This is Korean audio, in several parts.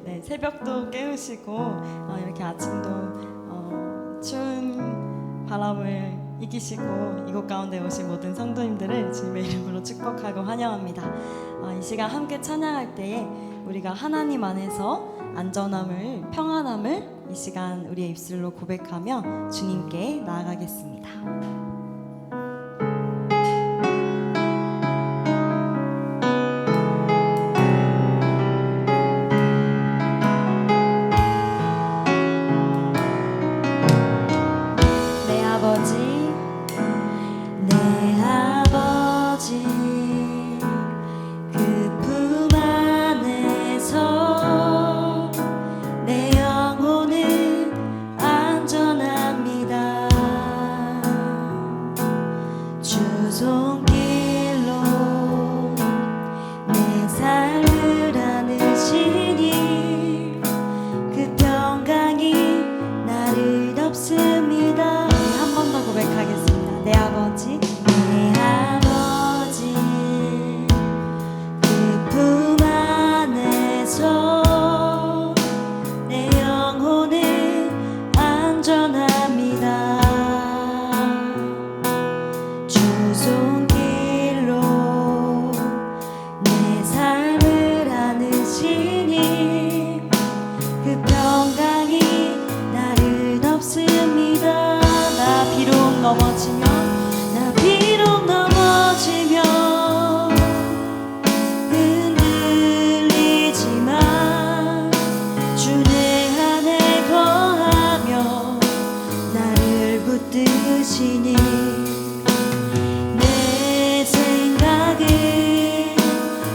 네, 새벽도 깨우시고 이렇게 아침도 추운 바람을 이기시고 이곳 가운데 오신 모든 성도님들을 주님의 이름으로 축복하고 환영합니다. 이 시간 함께 찬양할 때에 우리가 하나님 안에서 안전함을, 평안함을 이 시간 우리의 입술로 고백하며 주님께 나아가겠습니다.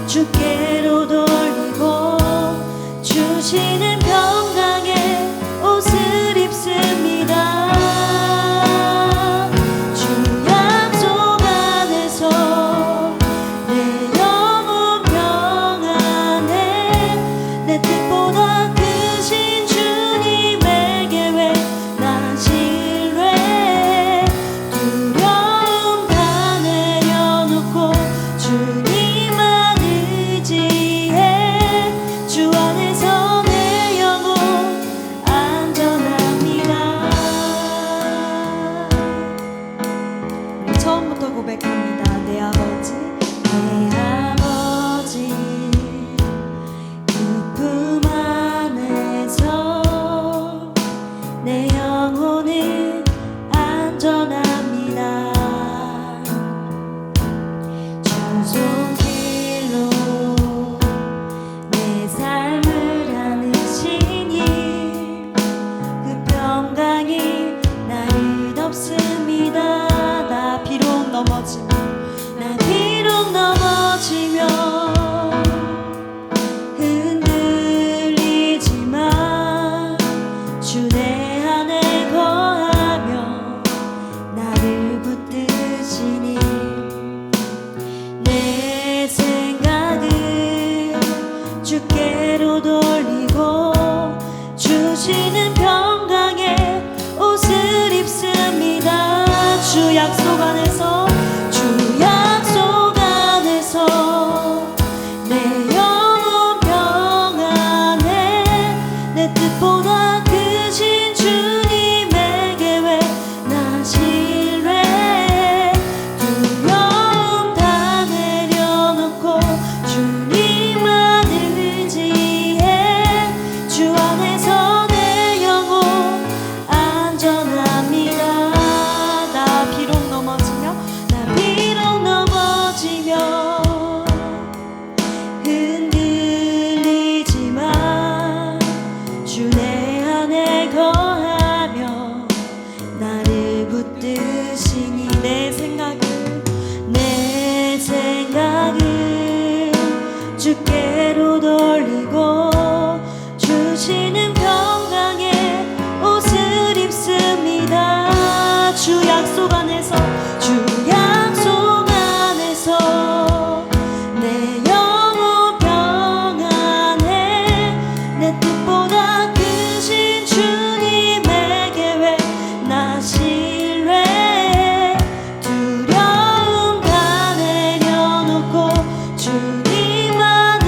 주께로 돌리고 주시는 평강의 옷을 입습니다. 주 약속 안에서 내 영혼 평안해. 내 뜻보다 크신 주님의 계획 난 신뢰해. 두려움 다 내려놓고 주님만 의지해. 주 안에서 내 영혼 안전합니다. 처음부터 고백합니다. 내 아버지, 내 아버지 그 품 안에서 내 영혼은 안전합니다. 주 손길로 내 삶을 안으시니 그 평강이 나를 덮습니다. 나 비록 넘어지면 나 비록 넘어지면 흔들리지만 주 내 안에 거하며 나를 붙드시니 내 생각을 주께로 돌리고 주시는 평강의 옷을 입습니다. 주 약속 안에서 주 약속 안에서 내 영혼 평안해. 내 뜻보다 크신 주님의 계획 난 신뢰해. 두려움 다 내려놓고 주님만 의지해. 주 안에서 내 영혼 안전합니다. 나 비록 넘어지면 나 비록 넘어지면 흔들리지만 주 내 안에 거하며 나를 붙드시니 내 생각을 주께로 돌리고 주시는 평강의 옷을 입습니다. 주 약속 안에서 주 약속 안에서 내 영혼 평안해. 내 뜻보다 크신 주님의 계획 나 신뢰해. 두려움 다 내려놓고 주님만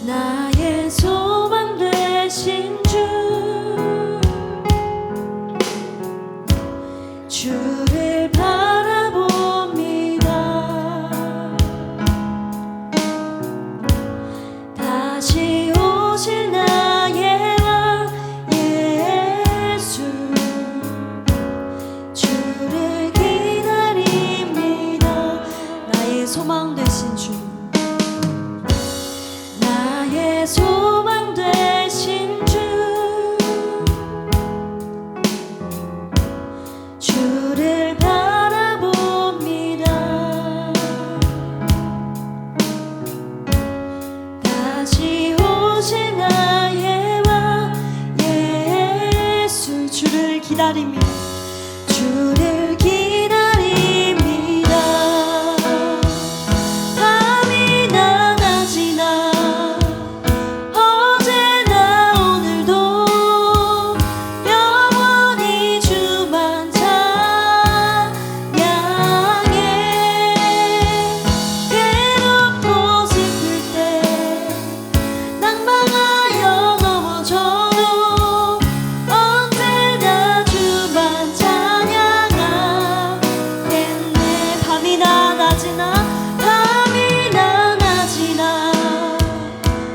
나의 소망 되신 주를 바라봅니다. 다시 오실 나의 왕 예수, 주를 기다립니다. 나의 소망 되신 주, 나의 소망 되신 주, 주를 바라봅니다. 다시 오실 나의 왕 예수, 주를 기다립니다. 주를 기다립니다. 밤이나 낮이나 어제나 오늘도 영원히 주만 찬양해. 괴롭고 슬플 때 낭망하여 넘어져도 언제나 주만 찬양하겠네. 밤이나 낮이나 밤이나 낮이나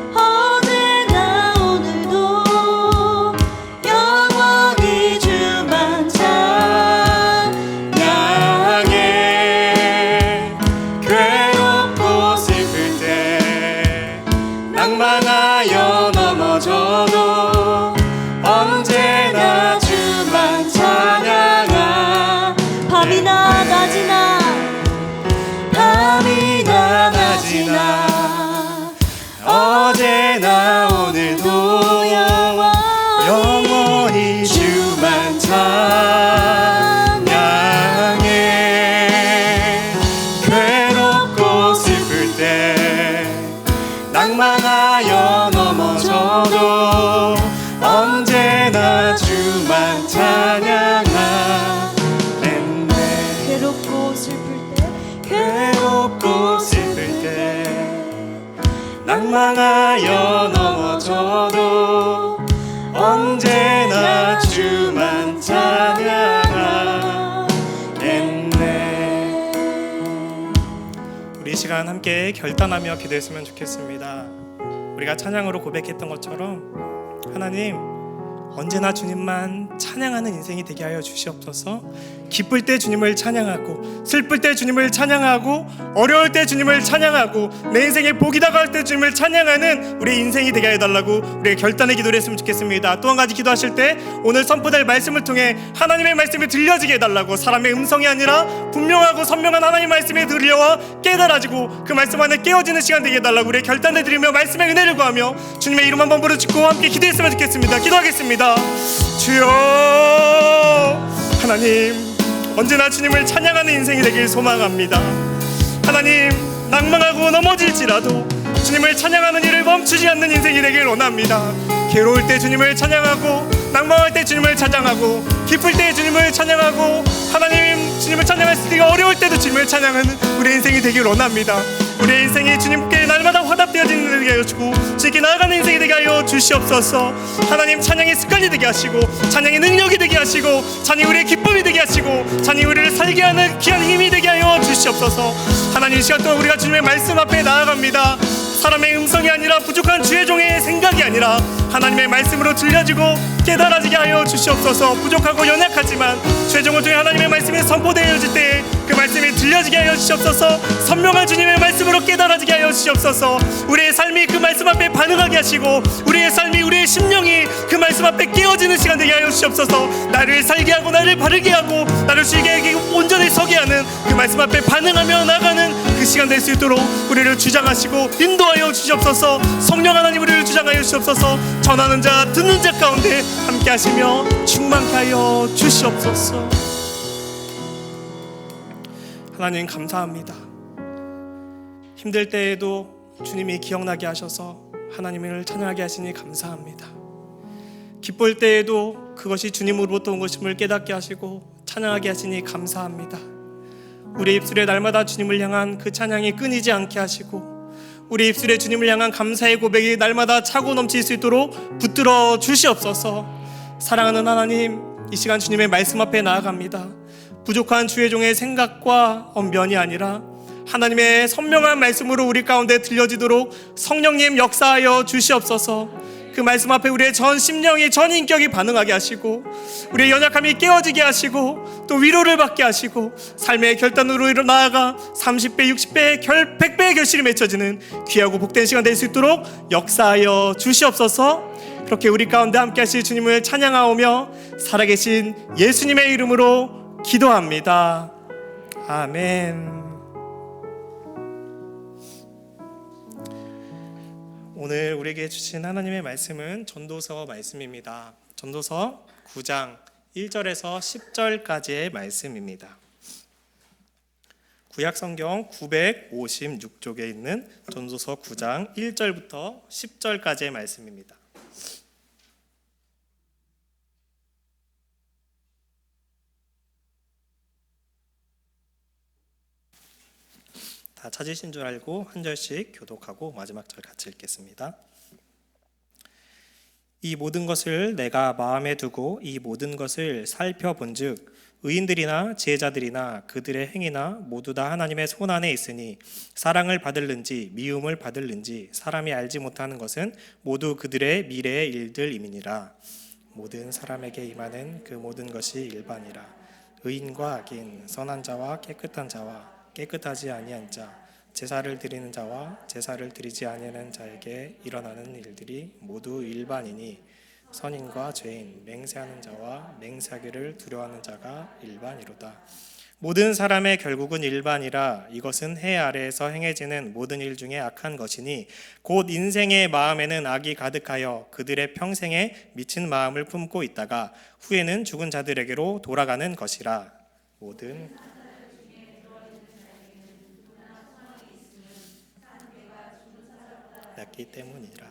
어제나 오늘도 영원히 주만 찬양해. 괴롭고 슬플 때 낭만하여 넘어져도 언제나 주만 찬양하. 밤이나 낮이나 밤이나 낮이나 어제나 오늘도 영원히 주만 찬양해. 괴롭고 슬플 때 낭만하여 넘어져도 언제나 주만 찬양하겠네. 괴롭고 슬플 때 괴롭고 슬플 때 낭망하여 넘어져도 언제나 주만 찬양하겠네. 우리 이 시간 함께 결단하며 기도했으면 좋겠습니다. 우리가 찬양으로 고백했던 것처럼 하나님, 언제나 주님만 찬양하는 인생이 되게 하여 주시옵소서. 기쁠 때 주님을 찬양하고, 슬플 때 주님을 찬양하고, 어려울 때 주님을 찬양하고, 내 인생에 복이 다가올 때 주님을 찬양하는 우리 인생이 되게 해달라고 우리의 결단의 기도를 했으면 좋겠습니다. 또 한 가지 기도하실 때 오늘 선포될 말씀을 통해 하나님의 말씀이 들려지게 해달라고, 사람의 음성이 아니라 분명하고 선명한 하나님의 말씀이 들려와 깨달아지고 그 말씀 안에 깨어지는 시간 되게 해달라고 우리의 결단을 드리며 말씀의 은혜를 구하며 주님의 이름 한번 부르짖고 함께 기도했으면 좋겠습니다. 기도하겠습니다. 주여, 하나님, 언제나 주님을 찬양하는 인생이 되길 소망합니다. 하나님, 낭망하고 넘어질지라도 주님을 찬양하는 일을 멈추지 않는 인생이 되길 원합니다. 괴로울 때 주님을 찬양하고, 낭망할 때 주님을 찬양하고, 기쁠 때 주님을 찬양하고, 하나님 주님을 찬양할 때가 어려울 때도 주님을 찬양하는 우리 인생이 되길 원합니다. 우리의 인생이 주님께 날마다 화답되어지는 되게 하여 주고 주님께 나아가는 인생이 되게 하여 주시옵소서. 하나님, 찬양의 습관이 되게 하시고, 찬양의 능력이 되게 하시고, 찬양이 우리의 기쁨이 되게 하시고, 찬양이 우리를 살게 하는 귀한 힘이 되게 하여 주시옵소서. 하나님, 이 시간 동안 우리가 주님의 말씀 앞에 나아갑니다. 사람의 음성이 아니라, 부족한 주의 종의 생각이 아니라 하나님의 말씀으로 들려지고 깨달아지게 하여 주시옵소서. 부족하고 연약하지만 주의 종을 통해 하나님의 말씀이 선포되어질 때 그 말씀이 들려지게 하여 주시옵소서. 선명한 주님의 말씀으로 깨달아지게 하여 주시옵소서. 우리의 삶이 그 말씀 앞에 반응하게 하시고, 우리의 삶이, 우리의 심령이 그 말씀 앞에 깨어지는 시간 되게 하여 주시옵소서. 나를 살게 하고, 나를 바르게 하고, 나를 주에게 온전히 서게 하는 그 말씀 앞에 반응하며 나가는 그 시간 될 수 있도록 우리를 주장하시고 인도하여 주시옵소서. 성령 하나님, 우리를 주장하여 주시옵소서. 전하는 자, 듣는 자 가운데 함께 하시며 충만케 하여 주시옵소서. 하나님, 감사합니다. 힘들 때에도 주님이 기억나게 하셔서 하나님을 찬양하게 하시니 감사합니다. 기쁠 때에도 그것이 주님으로부터 온 것임을 깨닫게 하시고 찬양하게 하시니 감사합니다. 우리 입술에 날마다 주님을 향한 그 찬양이 끊이지 않게 하시고, 우리 입술에 주님을 향한 감사의 고백이 날마다 차고 넘칠 수 있도록 붙들어 주시옵소서. 사랑하는 하나님, 이 시간 주님의 말씀 앞에 나아갑니다. 부족한 주의 종의 생각과 언변이 아니라 하나님의 선명한 말씀으로 우리 가운데 들려지도록 성령님 역사하여 주시옵소서. 그 말씀 앞에 우리의 전 심령이, 전 인격이 반응하게 하시고, 우리의 연약함이 깨어지게 하시고, 또 위로를 받게 하시고, 삶의 결단으로 나아가 30배, 60배, 100배의 결실이 맺혀지는 귀하고 복된 시간 될 수 있도록 역사하여 주시옵소서. 그렇게 우리 가운데 함께 하실 주님을 찬양하오며 살아계신 예수님의 이름으로 기도합니다. 아멘. 오늘 우리에게 주신 하나님의 말씀은 전도서 말씀입니다. 전도서 9장 1절에서 10절까지의 말씀입니다. 구약성경 956쪽에 있는 전도서 9장 1절부터 10절까지의 말씀입니다. 다 찾으신 줄 알고 한 절씩 교독하고 마지막 절 같이 읽겠습니다. 이 모든 것을 내가 마음에 두고 이 모든 것을 살펴본즉 의인들이나 지혜자들이나 그들의 행위나 모두 다 하나님의 손 안에 있으니 사랑을 받을는지 미움을 받을는지 사람이 알지 못하는 것은 모두 그들의 미래의 일들임이니라. 모든 사람에게 임하는 그 모든 것이 일반이라. 의인과 악인, 선한 자와 깨끗한 자와 깨끗하지 아니한 자, 제사를 드리는 자와 제사를 드리지 아니하는 자에게 일어나는 일들이 모두 일반이니 선인과 죄인, 맹세하는 자와 맹세하기를 두려워하는 자가 일반이로다. 모든 사람의 결국은 일반이라. 이것은 해 아래에서 행해지는 모든 일 중에 악한 것이니 곧 인생의 마음에는 악이 가득하여 그들의 평생에 미친 마음을 품고 있다가 후에는 죽은 자들에게로 돌아가는 것이라. 모든 낫기 때문이라.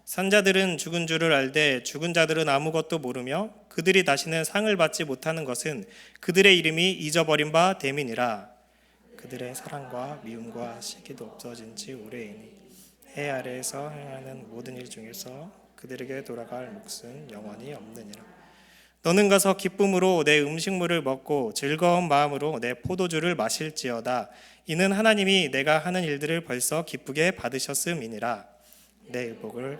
산자들은 죽은 줄을 알되 죽은 자들은 아무것도 모르며 그들이 다시는 상을 받지 못하는 것은 그들의 이름이 잊어버린 바 됨이니라. 그들의 사랑과 미움과 시기도 없어진 지 오래이니 해 아래에서 행하는 모든 일 중에서 그들에게 돌아갈 몫은 영원히 없느니라. 너는 가서 기쁨으로 내 음식물을 먹고 즐거운 마음으로 내 포도주를 마실지어다. 이는 하나님이 내가 하는 일들을 벌써 기쁘게 받으셨음이니라. 내 의복을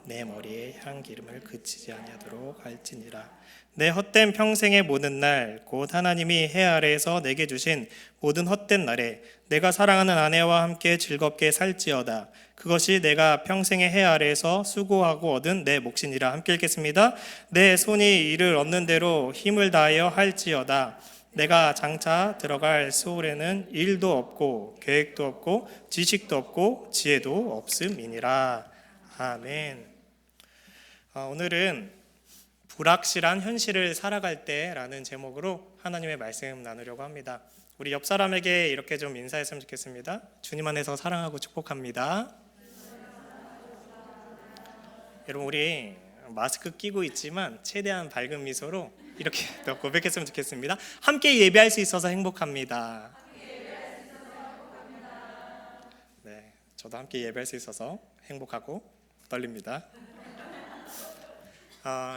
내 머리에 향 기름을 그치지 아니하도록 할지니라. 내 헛된 평생의 모든 날 곧 하나님이 해 아래에서 내게 주신 모든 헛된 날에 내가 사랑하는 아내와 함께 즐겁게 살지어다. 그것이 내가 평생의 해 아래에서 수고하고 얻은 내 몫이니라. 함께 읽겠습니다. 내 손이 이를 얻는 대로 힘을 다하여 할지어다. 내가 장차 들어갈 수월에는 일도 없고 계획도 없고 지식도 없고 지혜도 없음이니라. 아멘. 오늘은 불확실한 현실을 살아갈 때라는 제목으로 하나님의 말씀 나누려고 합니다. 우리 옆 사람에게 이렇게 좀 인사했으면 좋겠습니다. 주님 안에서 사랑하고 축복합니다. 여러분, 우리 마스크 끼고 있지만 최대한 밝은 미소로 이렇게 더 고백했으면 좋겠습니다. 함께 예배할 수 있어서 행복합니다. 네, 저도 함께 예배할 수 있어서 행복하고 떨립니다.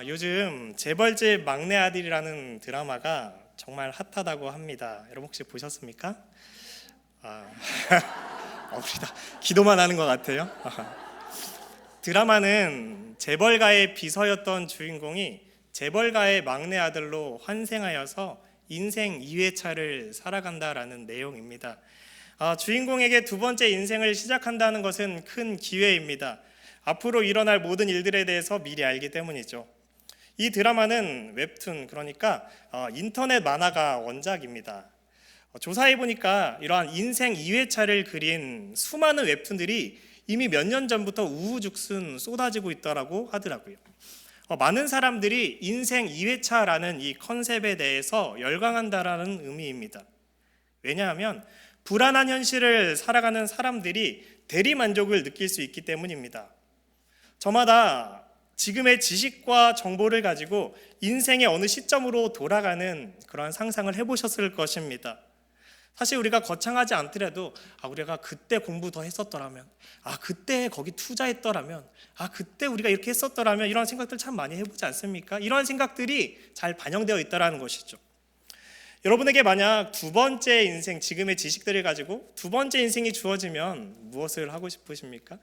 요즘 재벌집 막내 아들이라는 드라마가 정말 핫하다고 합니다. 여러분 혹시 보셨습니까? 우리다 기도만 하는 것 같아요. 드라마는 재벌가의 비서였던 주인공이 재벌가의 막내 아들로 환생하여서 인생 2회차를 살아간다라는 내용입니다. 주인공에게 두 번째 인생을 시작한다는 것은 큰 기회입니다. 앞으로 일어날 모든 일들에 대해서 미리 알기 때문이죠. 이 드라마는 웹툰, 그러니까 인터넷 만화가 원작입니다. 조사해보니까 이러한 인생 2회차를 그린 수많은 웹툰들이 이미 몇 년 전부터 우후죽순 쏟아지고 있더라고 하더라고요. 많은 사람들이 인생 2회차라는 이 컨셉에 대해서 열광한다라는 의미입니다. 왜냐하면 불안한 현실을 살아가는 사람들이 대리만족을 느낄 수 있기 때문입니다. 저마다 지금의 지식과 정보를 가지고 인생의 어느 시점으로 돌아가는 그러한 상상을 해보셨을 것입니다. 사실 우리가 거창하지 않더라도 우리가 그때 공부 더 했었더라면, 그때 거기 투자했더라면, 그때 우리가 이렇게 했었더라면, 이런 생각들 참 많이 해보지 않습니까? 이런 생각들이 잘 반영되어 있다는 것이죠. 여러분에게 만약 두 번째 인생, 지금의 지식들을 가지고 두 번째 인생이 주어지면 무엇을 하고 싶으십니까?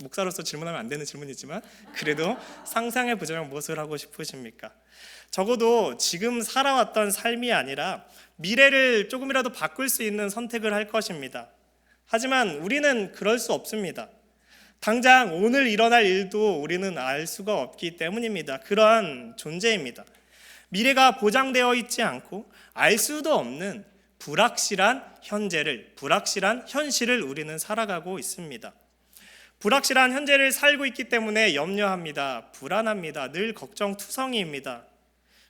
목사로서 질문하면 안 되는 질문이지만 그래도 상상해 보자면 무엇을 하고 싶으십니까? 적어도 지금 살아왔던 삶이 아니라 미래를 조금이라도 바꿀 수 있는 선택을 할 것입니다. 하지만 우리는 그럴 수 없습니다. 당장 오늘 일어날 일도 우리는 알 수가 없기 때문입니다. 그러한 존재입니다. 미래가 보장되어 있지 않고 알 수도 없는 불확실한 현재를, 불확실한 현실을 우리는 살아가고 있습니다. 불확실한 현재를 살고 있기 때문에 염려합니다. 불안합니다. 늘 걱정투성이입니다.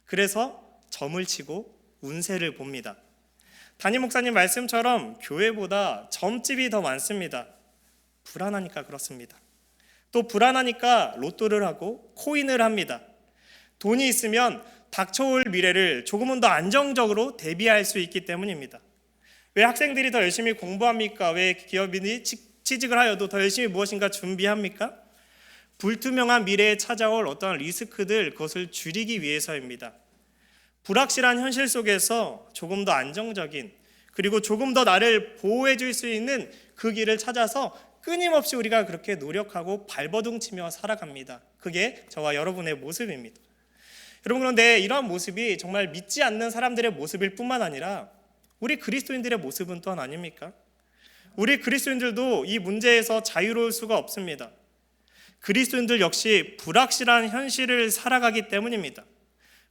그래서 점을 치고 운세를 봅니다. 담임 목사님 말씀처럼 교회보다 점집이 더 많습니다. 불안하니까 그렇습니다. 또 불안하니까 로또를 하고 코인을 합니다. 돈이 있으면 닥쳐올 미래를 조금은 더 안정적으로 대비할 수 있기 때문입니다. 왜 학생들이 더 열심히 공부합니까? 왜 기업인이 취직을 하여도 더 열심히 무엇인가 준비합니까? 불투명한 미래에 찾아올 어떠한 리스크들, 그것을 줄이기 위해서입니다. 불확실한 현실 속에서 조금 더 안정적인, 그리고 조금 더 나를 보호해 줄 수 있는 그 길을 찾아서 끊임없이 우리가 그렇게 노력하고 발버둥치며 살아갑니다. 그게 저와 여러분의 모습입니다. 여러분, 그런데 이러한 모습이 정말 믿지 않는 사람들의 모습일 뿐만 아니라 우리 그리스도인들의 모습은 또한 아닙니까? 우리 그리스도인들도 이 문제에서 자유로울 수가 없습니다. 그리스도인들 역시 불확실한 현실을 살아가기 때문입니다.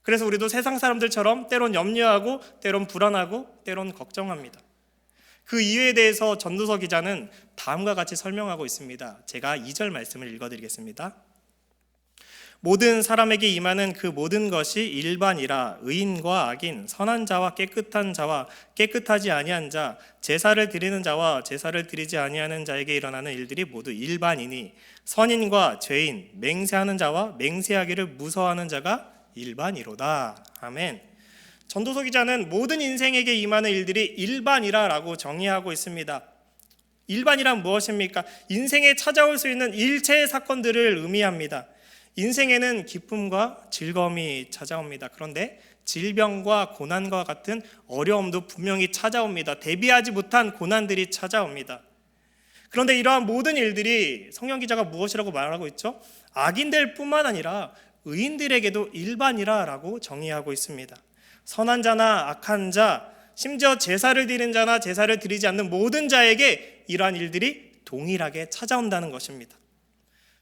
그래서 우리도 세상 사람들처럼 때론 염려하고, 때론 불안하고, 때론 걱정합니다. 그 이유에 대해서 전도서 기자는 다음과 같이 설명하고 있습니다. 제가 2절 말씀을 읽어드리겠습니다. 모든 사람에게 임하는 그 모든 것이 일반이라. 의인과 악인, 선한 자와 깨끗한 자와 깨끗하지 아니한 자, 제사를 드리는 자와 제사를 드리지 아니하는 자에게 일어나는 일들이 모두 일반이니 선인과 죄인, 맹세하는 자와 맹세하기를 무서워하는 자가 일반이로다. 아멘. 전도서 기자는 모든 인생에게 임하는 일들이 일반이라라고 정의하고 있습니다. 일반이란 무엇입니까? 인생에 찾아올 수 있는 일체의 사건들을 의미합니다. 인생에는 기쁨과 즐거움이 찾아옵니다. 그런데 질병과 고난과 같은 어려움도 분명히 찾아옵니다. 대비하지 못한 고난들이 찾아옵니다. 그런데 이러한 모든 일들이 성경 기자가 무엇이라고 말하고 있죠? 악인들 뿐만 아니라 의인들에게도 일반이라고 정의하고 있습니다. 선한 자나 악한 자, 심지어 제사를 드리는 자나 제사를 드리지 않는 모든 자에게 이러한 일들이 동일하게 찾아온다는 것입니다.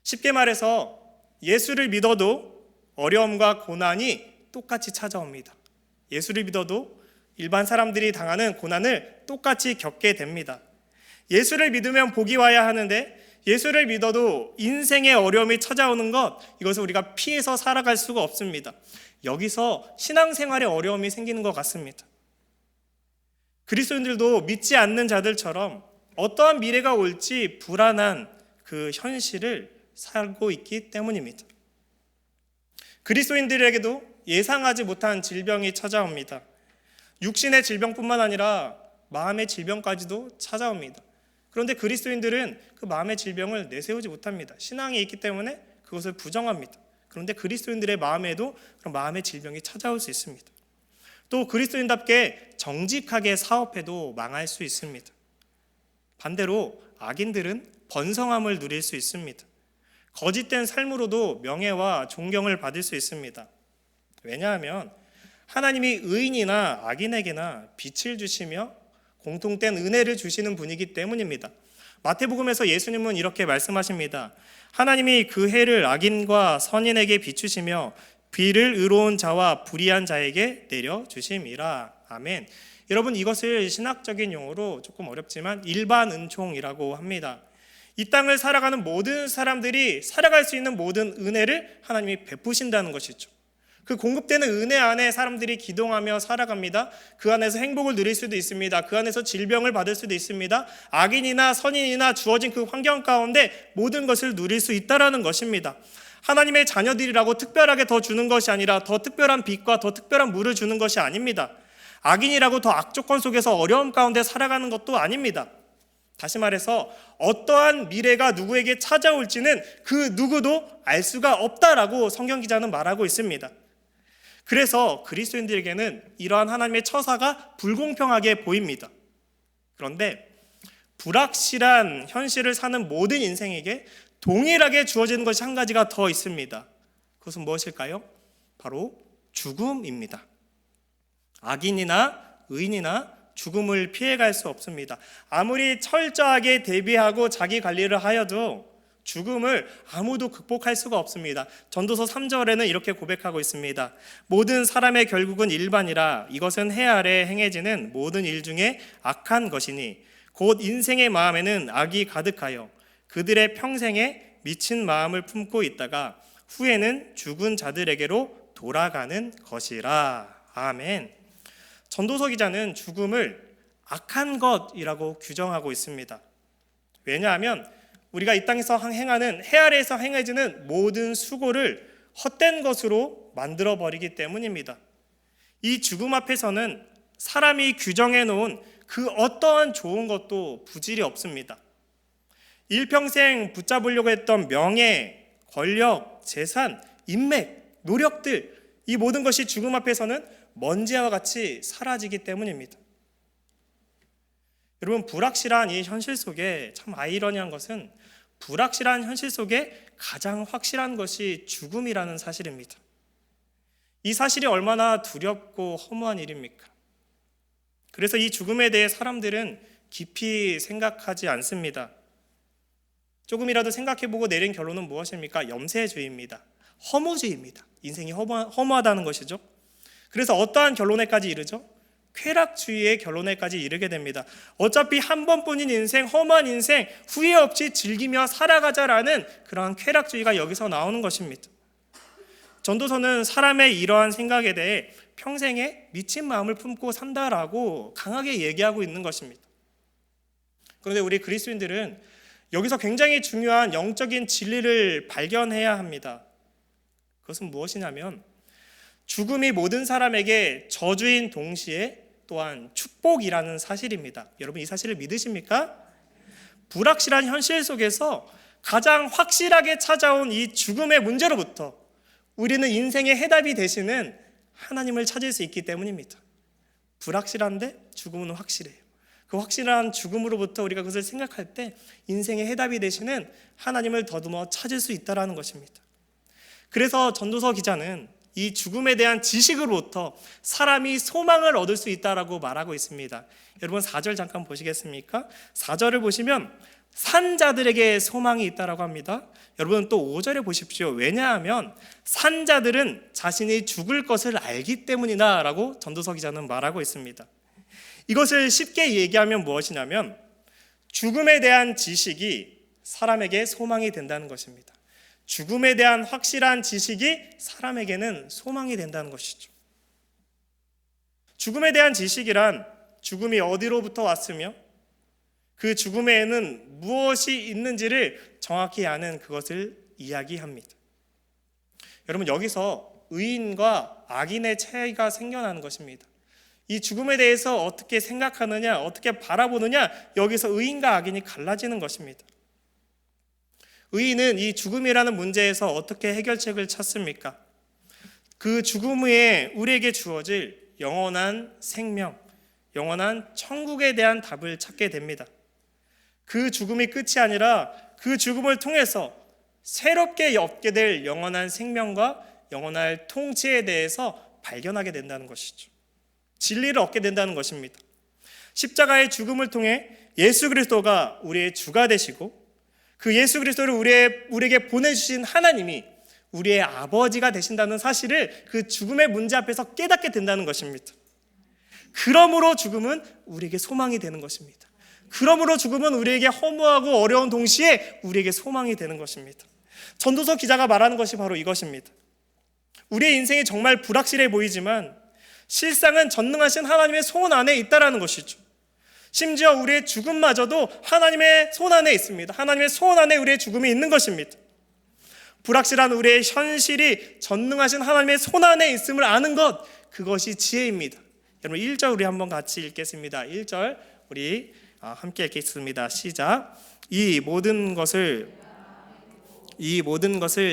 쉽게 말해서 예수를 믿어도 어려움과 고난이 똑같이 찾아옵니다. 예수를 믿어도 일반 사람들이 당하는 고난을 똑같이 겪게 됩니다. 예수를 믿으면 복이 와야 하는데 예수를 믿어도 인생의 어려움이 찾아오는 것, 이것을 우리가 피해서 살아갈 수가 없습니다. 여기서 신앙생활에 어려움이 생기는 것 같습니다. 그리스도인들도 믿지 않는 자들처럼 어떠한 미래가 올지 불안한 그 현실을 살고 있기 때문입니다. 그리스도인들에게도 예상하지 못한 질병이 찾아옵니다. 육신의 질병뿐만 아니라 마음의 질병까지도 찾아옵니다. 그런데 그리스도인들은 그 마음의 질병을 내세우지 못합니다. 신앙이 있기 때문에 그것을 부정합니다. 그런데 그리스도인들의 마음에도 그런 마음의 질병이 찾아올 수 있습니다. 또 그리스도인답게 정직하게 사업해도 망할 수 있습니다. 반대로 악인들은 번성함을 누릴 수 있습니다. 거짓된 삶으로도 명예와 존경을 받을 수 있습니다. 왜냐하면 하나님이 의인이나 악인에게나 빛을 주시며 공통된 은혜를 주시는 분이기 때문입니다. 마태복음에서 예수님은 이렇게 말씀하십니다. 하나님이 그 해를 악인과 선인에게 비추시며 비를 의로운 자와 불의한 자에게 내려주심이라. 아멘. 여러분, 이것을 신학적인 용어로 조금 어렵지만 일반 은총이라고 합니다. 이 땅을 살아가는 모든 사람들이 살아갈 수 있는 모든 은혜를 하나님이 베푸신다는 것이죠. 그 공급되는 은혜 안에 사람들이 기동하며 살아갑니다. 그 안에서 행복을 누릴 수도 있습니다. 그 안에서 질병을 받을 수도 있습니다. 악인이나 선인이나 주어진 그 환경 가운데 모든 것을 누릴 수 있다는 것입니다. 하나님의 자녀들이라고 특별하게 더 주는 것이 아니라 더 특별한 빛과 더 특별한 물을 주는 것이 아닙니다. 악인이라고 더 악조건 속에서 어려움 가운데 살아가는 것도 아닙니다. 다시 말해서 어떠한 미래가 누구에게 찾아올지는 그 누구도 알 수가 없다라고 성경 기자는 말하고 있습니다. 그래서 그리스도인들에게는 이러한 하나님의 처사가 불공평하게 보입니다. 그런데 불확실한 현실을 사는 모든 인생에게 동일하게 주어지는 것이 한 가지가 더 있습니다. 그것은 무엇일까요? 바로 죽음입니다. 악인이나 의인이나 죽음을 피해갈 수 없습니다. 아무리 철저하게 대비하고 자기 관리를 하여도 죽음을 아무도 극복할 수가 없습니다. 전도서 3절에는 이렇게 고백하고 있습니다. 모든 사람의 결국은 일반이라 이것은 해 아래 행해지는 모든 일 중에 악한 것이니 곧 인생의 마음에는 악이 가득하여 그들의 평생에 미친 마음을 품고 있다가 후에는 죽은 자들에게로 돌아가는 것이라. 아멘. 전도서 기자는 죽음을 악한 것이라고 규정하고 있습니다. 왜냐하면 우리가 이 땅에서 행하는 해 아래에서 행해지는 모든 수고를 헛된 것으로 만들어버리기 때문입니다. 이 죽음 앞에서는 사람이 규정해 놓은 그 어떠한 좋은 것도 부질이 없습니다. 일평생 붙잡으려고 했던 명예, 권력, 재산, 인맥, 노력들, 이 모든 것이 죽음 앞에서는 먼지와 같이 사라지기 때문입니다. 여러분, 불확실한 이 현실 속에 참 아이러니한 것은 불확실한 현실 속에 가장 확실한 것이 죽음이라는 사실입니다. 이 사실이 얼마나 두렵고 허무한 일입니까? 그래서 이 죽음에 대해 사람들은 깊이 생각하지 않습니다. 조금이라도 생각해보고 내린 결론은 무엇입니까? 염세주의입니다. 허무주의입니다. 인생이 허무하다는 것이죠. 그래서 어떠한 결론에까지 이르죠? 쾌락주의의 결론에까지 이르게 됩니다. 어차피 한 번뿐인 인생, 허무한 인생, 후회 없이 즐기며 살아가자라는 그러한 쾌락주의가 여기서 나오는 것입니다. 전도서는 사람의 이러한 생각에 대해 평생에 미친 마음을 품고 산다라고 강하게 얘기하고 있는 것입니다. 그런데 우리 그리스도인들은 여기서 굉장히 중요한 영적인 진리를 발견해야 합니다. 그것은 무엇이냐면 죽음이 모든 사람에게 저주인 동시에 또한 축복이라는 사실입니다. 여러분, 이 사실을 믿으십니까? 불확실한 현실 속에서 가장 확실하게 찾아온 이 죽음의 문제로부터 우리는 인생의 해답이 되시는 하나님을 찾을 수 있기 때문입니다. 불확실한데 죽음은 확실해요. 그 확실한 죽음으로부터 우리가 그것을 생각할 때 인생의 해답이 되시는 하나님을 더듬어 찾을 수 있다는 것입니다. 그래서 전도서 기자는 이 죽음에 대한 지식으로부터 사람이 소망을 얻을 수 있다라고 말하고 있습니다. 여러분, 4절 잠깐 보시겠습니까? 4절을 보시면 산 자들에게 소망이 있다라고 합니다. 여러분, 또 5절에 보십시오. 왜냐하면 산 자들은 자신이 죽을 것을 알기 때문이다 라고 전도서 기자는 말하고 있습니다. 이것을 쉽게 얘기하면 무엇이냐면 죽음에 대한 지식이 사람에게 소망이 된다는 것입니다. 죽음에 대한 확실한 지식이 사람에게는 소망이 된다는 것이죠. 죽음에 대한 지식이란 죽음이 어디로부터 왔으며 그 죽음에는 무엇이 있는지를 정확히 아는 그것을 이야기합니다. 여러분, 여기서 의인과 악인의 차이가 생겨나는 것입니다. 이 죽음에 대해서 어떻게 생각하느냐, 어떻게 바라보느냐, 여기서 의인과 악인이 갈라지는 것입니다. 의인은 이 죽음이라는 문제에서 어떻게 해결책을 찾습니까? 그 죽음 후에 우리에게 주어질 영원한 생명, 영원한 천국에 대한 답을 찾게 됩니다. 그 죽음이 끝이 아니라 그 죽음을 통해서 새롭게 얻게 될 영원한 생명과 영원할 통치에 대해서 발견하게 된다는 것이죠. 진리를 얻게 된다는 것입니다. 십자가의 죽음을 통해 예수 그리스도가 우리의 주가 되시고 그 예수 그리스도를 우리에게 보내주신 하나님이 우리의 아버지가 되신다는 사실을 그 죽음의 문제 앞에서 깨닫게 된다는 것입니다. 그러므로 죽음은 우리에게 소망이 되는 것입니다. 그러므로 죽음은 우리에게 허무하고 어려운 동시에 우리에게 소망이 되는 것입니다. 전도서 기자가 말하는 것이 바로 이것입니다. 우리의 인생이 정말 불확실해 보이지만 실상은 전능하신 하나님의 손 안에 있다는 것이죠. 심지어 우리의 죽음마저도 하나님의 손 안에 있습니다. 하나님의 손 안에 우리의 죽음이 있는 것입니다. 불확실한 우리의 현실이 전능하신 하나님의 손 안에 있음을 아는 것, 그것이 지혜입니다. 여러분 1절 우리 한번 같이 읽겠습니다. 1절 우리 함께 읽겠습니다. 시작. 이 모든 것을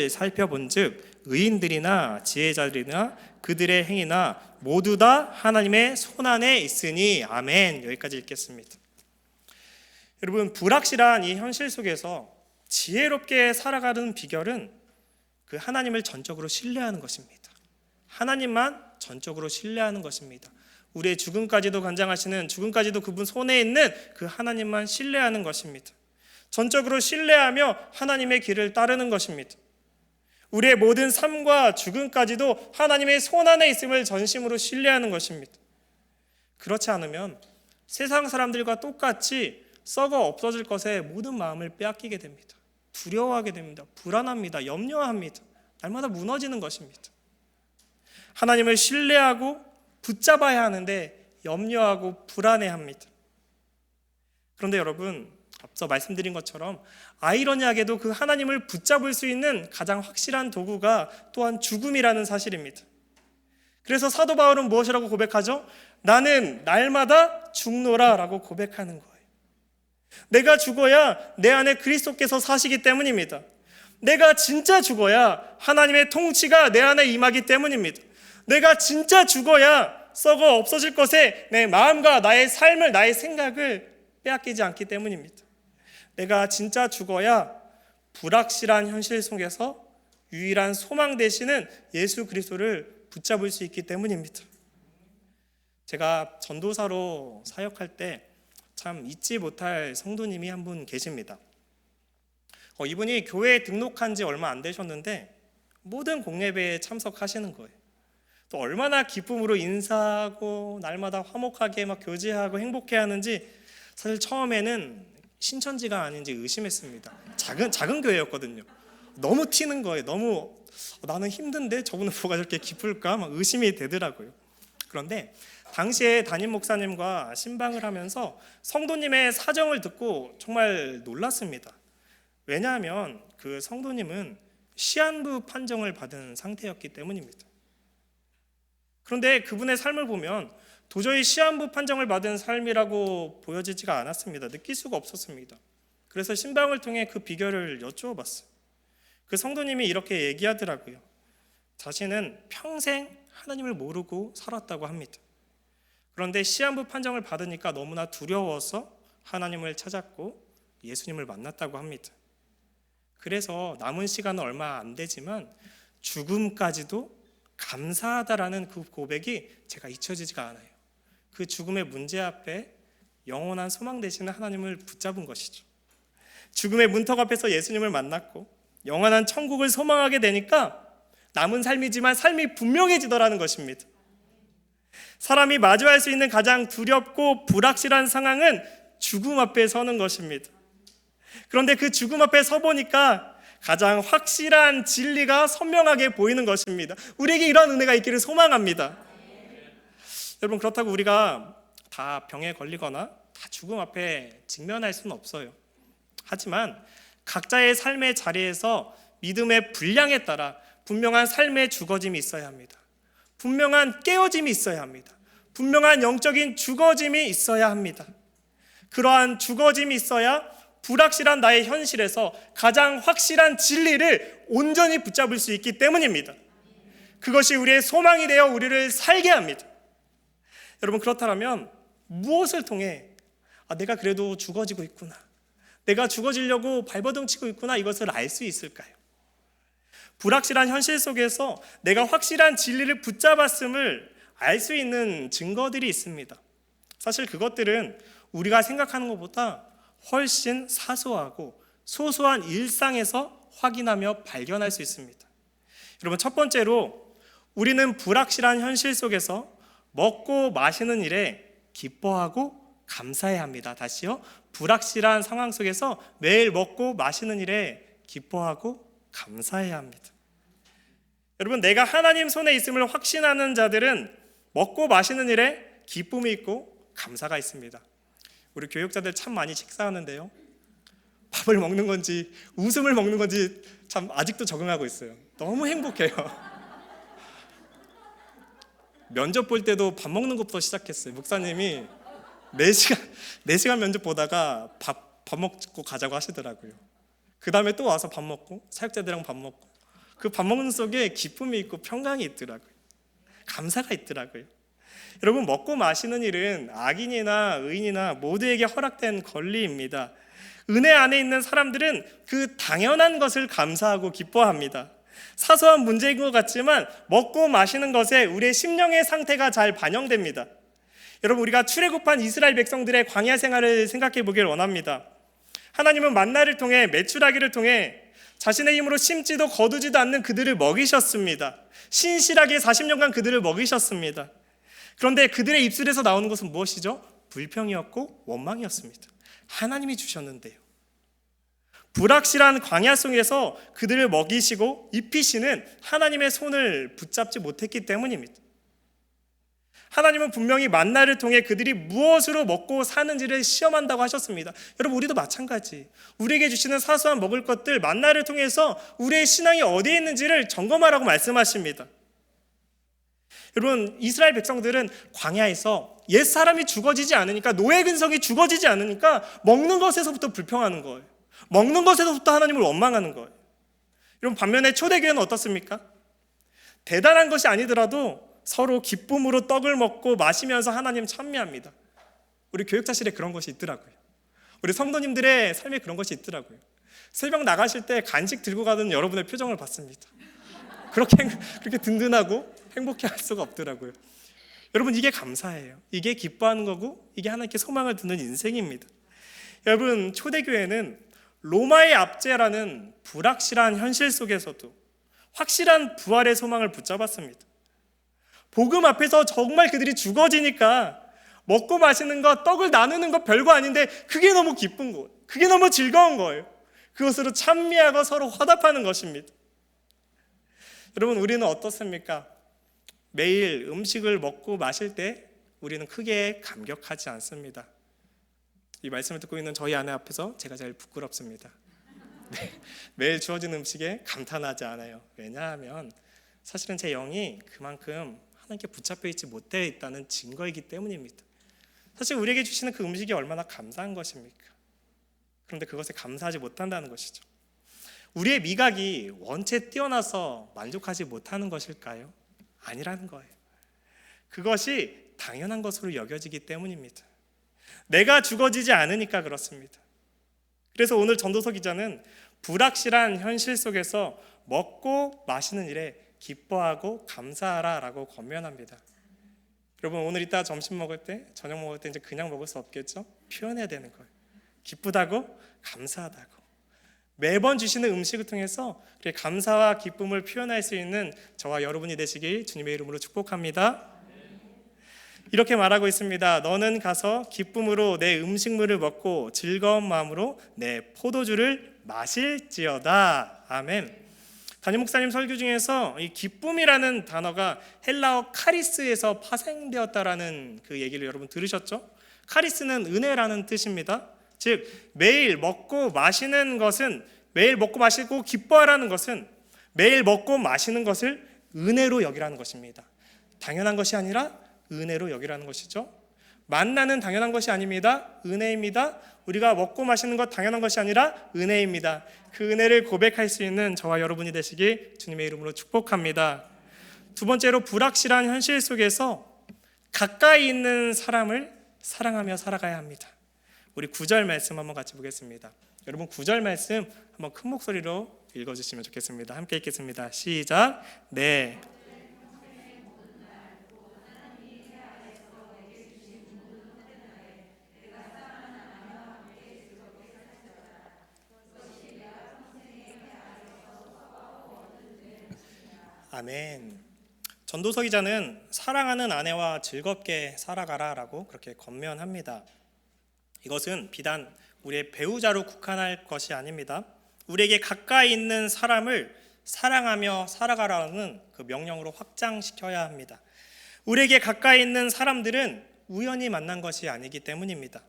살펴본즉 의인들이나 지혜자들이나 그들의 행위나 모두 다 하나님의 손안에 있으니. 아멘. 여기까지 읽겠습니다. 여러분, 불확실한 이 현실 속에서 지혜롭게 살아가는 비결은 그 하나님을 전적으로 신뢰하는 것입니다. 하나님만 전적으로 신뢰하는 것입니다. 우리의 죽음까지도 관장하시는, 죽음까지도 그분 손에 있는 그 하나님만 신뢰하는 것입니다. 전적으로 신뢰하며 하나님의 길을 따르는 것입니다. 우리의 모든 삶과 죽음까지도 하나님의 손안에 있음을 전심으로 신뢰하는 것입니다. 그렇지 않으면 세상 사람들과 똑같이 썩어 없어질 것에 모든 마음을 빼앗기게 됩니다. 두려워하게 됩니다. 불안합니다. 염려합니다. 날마다 무너지는 것입니다. 하나님을 신뢰하고 붙잡아야 하는데 염려하고 불안해합니다. 그런데 여러분, 앞서 말씀드린 것처럼 아이러니하게도 그 하나님을 붙잡을 수 있는 가장 확실한 도구가 또한 죽음이라는 사실입니다. 그래서 사도 바울은 무엇이라고 고백하죠? 나는 날마다 죽노라 라고 고백하는 거예요. 내가 죽어야 내 안에 그리스도께서 사시기 때문입니다. 내가 진짜 죽어야 하나님의 통치가 내 안에 임하기 때문입니다. 내가 진짜 죽어야 썩어 없어질 것에 내 마음과 나의 삶을, 나의 생각을 빼앗기지 않기 때문입니다. 내가 진짜 죽어야 불확실한 현실 속에서 유일한 소망 되시는 예수 그리스도를 붙잡을 수 있기 때문입니다. 제가 전도사로 사역할 때 참 잊지 못할 성도님이 한 분 계십니다. 이분이 교회에 등록한 지 얼마 안 되셨는데 모든 공예배에 참석하시는 거예요. 또 얼마나 기쁨으로 인사하고 날마다 화목하게 막 교제하고 행복해하는지 사실 처음에는 신천지가 아닌지 의심했습니다. 작은 교회였거든요. 너무 튀는 거예요. 너무 나는 힘든데 저분은 뭐가 저렇게 기쁠까 막 의심이 되더라고요. 그런데 당시에 담임 목사님과 신방을 하면서 성도님의 사정을 듣고 정말 놀랐습니다. 왜냐하면 그 성도님은 시한부 판정을 받은 상태였기 때문입니다. 그런데 그분의 삶을 보면 도저히 시한부 판정을 받은 삶이라고 보여지지가 않았습니다. 느낄 수가 없었습니다. 그래서 신방을 통해 그 비결을 여쭈어봤어요. 그 성도님이 이렇게 얘기하더라고요. 자신은 평생 하나님을 모르고 살았다고 합니다. 그런데 시한부 판정을 받으니까 너무나 두려워서 하나님을 찾았고 예수님을 만났다고 합니다. 그래서 남은 시간은 얼마 안 되지만 죽음까지도 감사하다라는 그 고백이 제가 잊혀지지가 않아요. 그 죽음의 문제 앞에 영원한 소망 되시는 하나님을 붙잡은 것이죠. 죽음의 문턱 앞에서 예수님을 만났고 영원한 천국을 소망하게 되니까 남은 삶이지만 삶이 분명해지더라는 것입니다. 사람이 마주할 수 있는 가장 두렵고 불확실한 상황은 죽음 앞에 서는 것입니다. 그런데 그 죽음 앞에 서보니까 가장 확실한 진리가 선명하게 보이는 것입니다. 우리에게 이런 은혜가 있기를 소망합니다. 여러분, 그렇다고 우리가 다 병에 걸리거나 다 죽음 앞에 직면할 수는 없어요. 하지만 각자의 삶의 자리에서 믿음의 분량에 따라 분명한 삶의 죽어짐이 있어야 합니다. 분명한 깨어짐이 있어야 합니다. 분명한 영적인 죽어짐이 있어야 합니다. 그러한 죽어짐이 있어야 불확실한 나의 현실에서 가장 확실한 진리를 온전히 붙잡을 수 있기 때문입니다. 그것이 우리의 소망이 되어 우리를 살게 합니다. 여러분, 그렇다면 무엇을 통해 내가 그래도 죽어지고 있구나, 내가 죽어지려고 발버둥 치고 있구나, 이것을 알 수 있을까요? 불확실한 현실 속에서 내가 확실한 진리를 붙잡았음을 알 수 있는 증거들이 있습니다. 사실 그것들은 우리가 생각하는 것보다 훨씬 사소하고 소소한 일상에서 확인하며 발견할 수 있습니다. 여러분, 첫 번째로 우리는 불확실한 현실 속에서 먹고 마시는 일에 기뻐하고 감사해야 합니다. 다시요. 불확실한 상황 속에서 매일 먹고 마시는 일에 기뻐하고 감사해야 합니다. 여러분, 내가 하나님 손에 있음을 확신하는 자들은 먹고 마시는 일에 기쁨이 있고 감사가 있습니다. 우리 교육자들 참 많이 식사하는데요, 밥을 먹는 건지 웃음을 먹는 건지 참 아직도 적응하고 있어요. 너무 행복해요. 면접 볼 때도 밥 먹는 것부터 시작했어요. 목사님이 4시간 면접 보다가 밥 먹고 가자고 하시더라고요. 그 다음에 또 와서 밥 먹고 사역자들이랑 밥 먹고 그 밥 먹는 속에 기쁨이 있고 평강이 있더라고요. 감사가 있더라고요. 여러분, 먹고 마시는 일은 악인이나 의인이나 모두에게 허락된 권리입니다. 은혜 안에 있는 사람들은 그 당연한 것을 감사하고 기뻐합니다. 사소한 문제인 것 같지만 먹고 마시는 것에 우리의 심령의 상태가 잘 반영됩니다. 여러분, 우리가 출애굽한 이스라엘 백성들의 광야 생활을 생각해 보길 원합니다. 하나님은 만나를 통해 메추라기를 통해 자신의 힘으로 심지도 거두지도 않는 그들을 먹이셨습니다. 신실하게 40년간 그들을 먹이셨습니다. 그런데 그들의 입술에서 나오는 것은 무엇이죠? 불평이었고 원망이었습니다. 하나님이 주셨는데요. 불확실한 광야 속에서 그들을 먹이시고 입히시는 하나님의 손을 붙잡지 못했기 때문입니다. 하나님은 분명히 만나를 통해 그들이 무엇으로 먹고 사는지를 시험한다고 하셨습니다. 여러분, 우리도 마찬가지. 우리에게 주시는 사소한 먹을 것들, 만나를 통해서 우리의 신앙이 어디에 있는지를 점검하라고 말씀하십니다. 여러분, 이스라엘 백성들은 광야에서 옛사람이 죽어지지 않으니까, 노예 근성이 죽어지지 않으니까 먹는 것에서부터 불평하는 거예요. 먹는 것에서부터 하나님을 원망하는 거예요. 여러분, 반면에 초대교회는 어떻습니까? 대단한 것이 아니더라도 서로 기쁨으로 떡을 먹고 마시면서 하나님 찬미합니다. 우리 교육자실에 그런 것이 있더라고요. 우리 성도님들의 삶에 그런 것이 있더라고요. 새벽 나가실 때 간식 들고 가는 여러분의 표정을 봤습니다. 그렇게 든든하고 행복해할 수가 없더라고요. 여러분, 이게 감사예요. 이게 기뻐하는 거고 이게 하나님께 소망을 두는 인생입니다. 여러분, 초대교회는 로마의 압제라는 불확실한 현실 속에서도 확실한 부활의 소망을 붙잡았습니다. 복음 앞에서 정말 그들이 죽어지니까 먹고 마시는 것, 떡을 나누는 것 별거 아닌데 그게 너무 기쁜 거예요. 그게 너무 즐거운 거예요. 그것으로 찬미하고 서로 화답하는 것입니다. 여러분, 우리는 어떻습니까? 매일 음식을 먹고 마실 때 우리는 크게 감격하지 않습니다. 이 말씀을 듣고 있는 저희 아내 앞에서 제가 제일 부끄럽습니다. 네, 매일 주어진 음식에 감탄하지 않아요. 왜냐하면 사실은 제 영이 그만큼 하나님께 붙잡혀 있지 못해 있다는 증거이기 때문입니다. 사실 우리에게 주시는 그 음식이 얼마나 감사한 것입니까? 그런데 그것에 감사하지 못한다는 것이죠. 우리의 미각이 원체 뛰어나서 만족하지 못하는 것일까요? 아니라는 거예요. 그것이 당연한 것으로 여겨지기 때문입니다. 내가 죽어지지 않으니까 그렇습니다. 그래서 오늘 전도서 기자는 불확실한 현실 속에서 먹고 마시는 일에 기뻐하고 감사하라라고 권면합니다. 여러분, 오늘 이따 점심 먹을 때, 저녁 먹을 때 이제 그냥 먹을 수 없겠죠? 표현해야 되는 거예요. 기쁘다고, 감사하다고. 매번 주시는 음식을 통해서 감사와 기쁨을 표현할 수 있는 저와 여러분이 되시길 주님의 이름으로 축복합니다. 이렇게 말하고 있습니다. 너는 가서 기쁨으로 내 음식물을 먹고 즐거운 마음으로 내 포도주를 마실지어다. 아멘. 담임 목사님 설교 중에서 이 기쁨이라는 단어가 헬라어 카리스에서 파생되었다라는 그 얘기를 여러분 들으셨죠? 카리스는 은혜라는 뜻입니다. 즉 매일 먹고 마시는 것은, 매일 먹고 마시고 기뻐하라는 것은 매일 먹고 마시는 것을 은혜로 여기라는 것입니다. 당연한 것이 아니라 은혜로 여기라는 것이죠. 만나는 당연한 것이 아닙니다. 은혜입니다. 우리가 먹고 마시는 것 당연한 것이 아니라 은혜입니다. 그 은혜를 고백할 수 있는 저와 여러분이 되시길 주님의 이름으로 축복합니다. 두 번째로, 불확실한 현실 속에서 가까이 있는 사람을 사랑하며 살아가야 합니다. 우리 9절 말씀 한번 같이 보겠습니다. 여러분, 9절 말씀 한번 큰 목소리로 읽어주시면 좋겠습니다. 함께 읽겠습니다. 시작. 네. 아멘. 전도서 기자는 사랑하는 아내와 즐겁게 살아가라라고 그렇게 권면합니다. 이것은 비단 우리의 배우자로 국한할 것이 아닙니다. 우리에게 가까이 있는 사람을 사랑하며 살아가라는 그 명령으로 확장시켜야 합니다. 우리에게 가까이 있는 사람들은 우연히 만난 것이 아니기 때문입니다.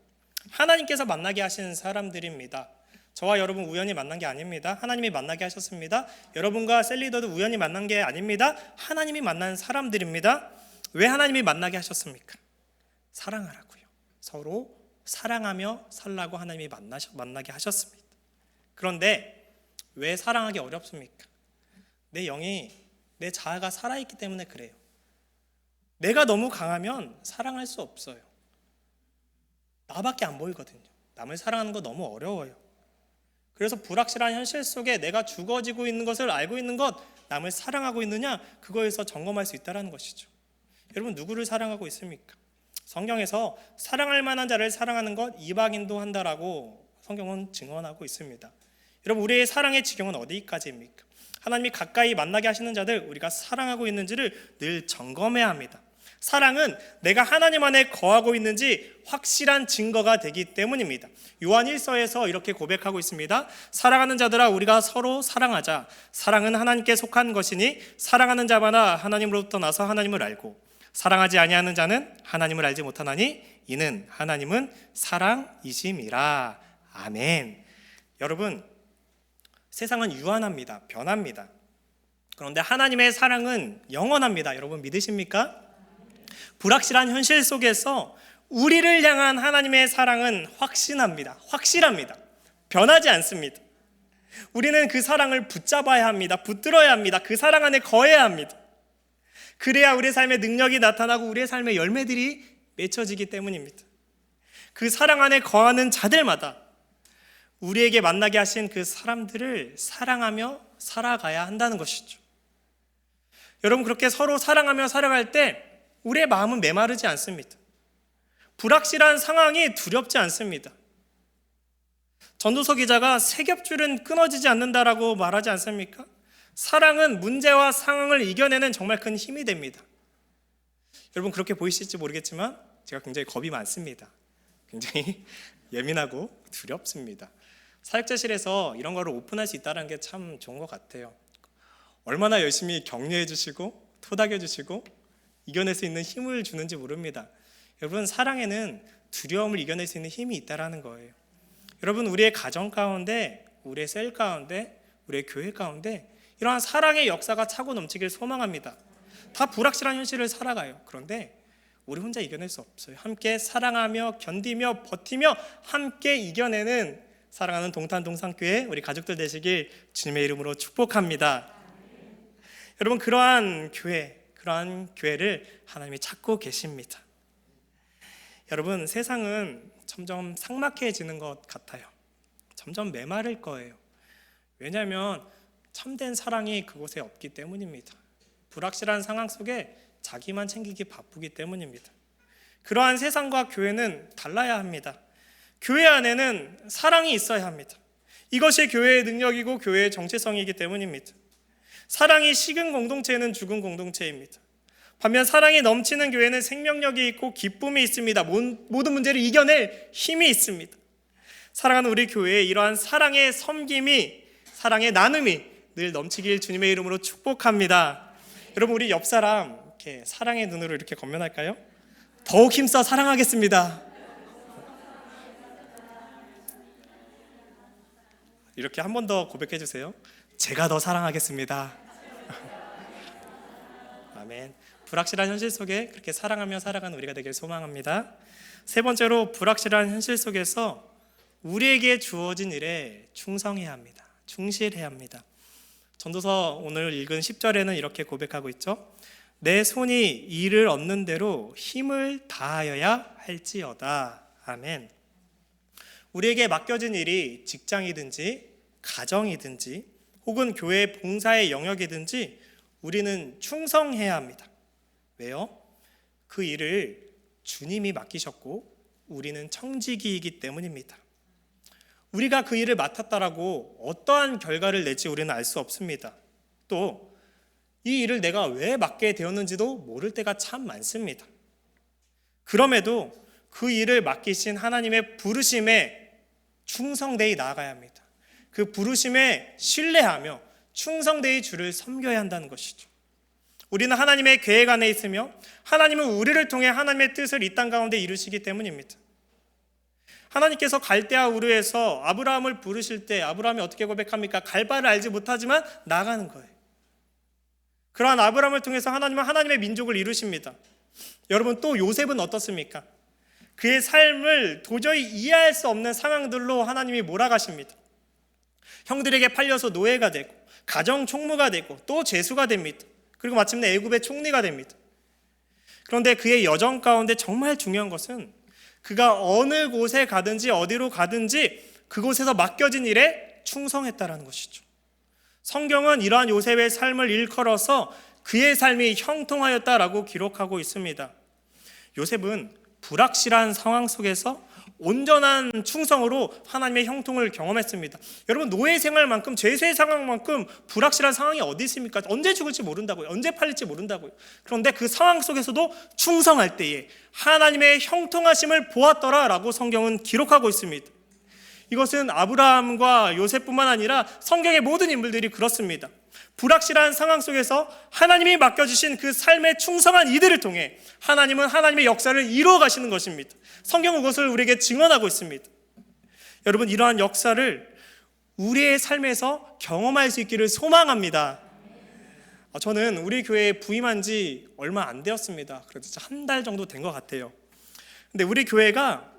하나님께서 만나게 하신 사람들입니다. 저와 여러분 우연히 만난 게 아닙니다. 하나님이 만나게 하셨습니다. 여러분과 셀리더도 우연히 만난 게 아닙니다. 하나님이 만난 사람들입니다. 왜 하나님이 만나게 하셨습니까? 사랑하라고요. 서로 사랑하며 살라고 하나님이 만나게 하셨습니다. 그런데 왜 사랑하기 어렵습니까? 내 영이, 내 자아가 살아있기 때문에 그래요. 내가 너무 강하면 사랑할 수 없어요. 나밖에 안 보이거든요. 남을 사랑하는 거 너무 어려워요. 그래서 불확실한 현실 속에 내가 죽어지고 있는 것을 알고 있는 것, 남을 사랑하고 있느냐, 그거에서 점검할 수 있다는 것이죠. 여러분, 누구를 사랑하고 있습니까? 성경에서 사랑할 만한 자를 사랑하는 것 이방인도 한다라고 성경은 증언하고 있습니다. 여러분, 우리의 사랑의 지경은 어디까지입니까? 하나님이 가까이 만나게 하시는 자들, 우리가 사랑하고 있는지를 늘 점검해야 합니다. 사랑은 내가 하나님 안에 거하고 있는지 확실한 증거가 되기 때문입니다. 요한 1서에서 이렇게 고백하고 있습니다. 사랑하는 자들아, 우리가 서로 사랑하자. 사랑은 하나님께 속한 것이니 사랑하는 자마다 하나님으로부터 나서 하나님을 알고 사랑하지 아니하는 자는 하나님을 알지 못하나니 이는 하나님은 사랑이심이라. 아멘. 여러분, 세상은 유한합니다. 변합니다. 그런데 하나님의 사랑은 영원합니다. 여러분 믿으십니까? 불확실한 현실 속에서 우리를 향한 하나님의 사랑은 확실합니다. 변하지 않습니다. 우리는 그 사랑을 붙잡아야 합니다. 붙들어야 합니다. 그 사랑 안에 거해야 합니다. 그래야 우리의 삶의 능력이 나타나고 우리의 삶의 열매들이 맺혀지기 때문입니다. 그 사랑 안에 거하는 자들마다 우리에게 만나게 하신 그 사람들을 사랑하며 살아가야 한다는 것이죠. 여러분, 그렇게 서로 사랑하며 살아갈 때 우리의 마음은 메마르지 않습니다. 불확실한 상황이 두렵지 않습니다. 전도서 기자가 세 겹줄은 끊어지지 않는다라고 말하지 않습니까? 사랑은 문제와 상황을 이겨내는 정말 큰 힘이 됩니다. 여러분, 그렇게 보이실지 모르겠지만 제가 굉장히 겁이 많습니다. 굉장히 예민하고 두렵습니다. 사역자실에서 이런 거를 오픈할 수 있다는 게 참 좋은 것 같아요. 얼마나 열심히 격려해 주시고 토닥여 주시고 이겨낼 수 있는 힘을 주는지 모릅니다. 여러분, 사랑에는 두려움을 이겨낼 수 있는 힘이 있다는 거예요. 여러분, 우리의 가정 가운데, 우리의 셀 가운데, 우리의 교회 가운데 이러한 사랑의 역사가 차고 넘치길 소망합니다. 다 불확실한 현실을 살아가요. 그런데 우리 혼자 이겨낼 수 없어요. 함께 사랑하며 견디며 버티며 함께 이겨내는 사랑하는 동탄동산교회 우리 가족들 되시길 주님의 이름으로 축복합니다. 여러분, 그러한 교회를 하나님이 찾고 계십니다. 여러분, 세상은 점점 삭막해지는 것 같아요. 점점 메마를 거예요. 왜냐하면 참된 사랑이 그곳에 없기 때문입니다. 불확실한 상황 속에 자기만 챙기기 바쁘기 때문입니다. 그러한 세상과 교회는 달라야 합니다. 교회 안에는 사랑이 있어야 합니다. 이것이 교회의 능력이고 교회의 정체성이기 때문입니다. 사랑이 식은 공동체는 죽은 공동체입니다. 반면 사랑이 넘치는 교회는 생명력이 있고 기쁨이 있습니다. 모든 문제를 이겨낼 힘이 있습니다. 사랑하는 우리 교회에 이러한 사랑의 섬김이, 사랑의 나눔이 늘 넘치길 주님의 이름으로 축복합니다. 여러분, 우리 옆 사람 이렇게 사랑의 눈으로 이렇게 건면할까요? 더욱 힘써 사랑하겠습니다. 이렇게 한 번 더 고백해 주세요. 제가 더 사랑하겠습니다. 아멘. 불확실한 현실 속에 그렇게 사랑하며 살아가는 우리가 되길 소망합니다. 세 번째로, 불확실한 현실 속에서 우리에게 주어진 일에 충성해야 합니다. 충실해야 합니다. 전도서 오늘 읽은 10절에는 이렇게 고백하고 있죠. 내 손이 일을 얻는 대로 힘을 다하여야 할지어다. 아멘. 우리에게 맡겨진 일이 직장이든지 가정이든지 혹은 교회 봉사의 영역이든지 우리는 충성해야 합니다. 왜요? 그 일을 주님이 맡기셨고 우리는 청지기이기 때문입니다. 우리가 그 일을 맡았다라고 어떠한 결과를 낼지 우리는 알 수 없습니다. 또 이 일을 내가 왜 맡게 되었는지도 모를 때가 참 많습니다. 그럼에도 그 일을 맡기신 하나님의 부르심에 충성되이 나아가야 합니다. 그 부르심에 신뢰하며 충성되이 주를 섬겨야 한다는 것이죠. 우리는 하나님의 계획 안에 있으며 하나님은 우리를 통해 하나님의 뜻을 이 땅 가운데 이루시기 때문입니다. 하나님께서 갈대아 우르에서 아브라함을 부르실 때 아브라함이 어떻게 고백합니까? 갈 바를 알지 못하지만 나가는 거예요. 그러한 아브라함을 통해서 하나님은 하나님의 민족을 이루십니다. 여러분, 또 요셉은 어떻습니까? 그의 삶을 도저히 이해할 수 없는 상황들로 하나님이 몰아가십니다. 형들에게 팔려서 노예가 되고 가정 총무가 되고 또 죄수가 됩니다. 그리고 마침내 애굽의 총리가 됩니다. 그런데 그의 여정 가운데 정말 중요한 것은 그가 어느 곳에 가든지 어디로 가든지 그곳에서 맡겨진 일에 충성했다라는 것이죠. 성경은 이러한 요셉의 삶을 일컬어서 그의 삶이 형통하였다라고 기록하고 있습니다. 요셉은 불확실한 상황 속에서 온전한 충성으로 하나님의 형통을 경험했습니다. 여러분, 노예 생활만큼, 죄수의 상황만큼 불확실한 상황이 어디 있습니까? 언제 죽을지 모른다고요. 언제 팔릴지 모른다고요. 그런데 그 상황 속에서도 충성할 때에 하나님의 형통하심을 보았더라라고 성경은 기록하고 있습니다. 이것은 아브라함과 요셉뿐만 아니라 성경의 모든 인물들이 그렇습니다. 불확실한 상황 속에서 하나님이 맡겨주신 그 삶의 충성한 이들을 통해 하나님은 하나님의 역사를 이루어 가시는 것입니다. 성경은 그것을 우리에게 증언하고 있습니다. 여러분, 이러한 역사를 우리의 삶에서 경험할 수 있기를 소망합니다. 저는 우리 교회에 부임한 지 얼마 안 되었습니다. 그래도 한 달 정도 된 것 같아요. 근데 우리 교회가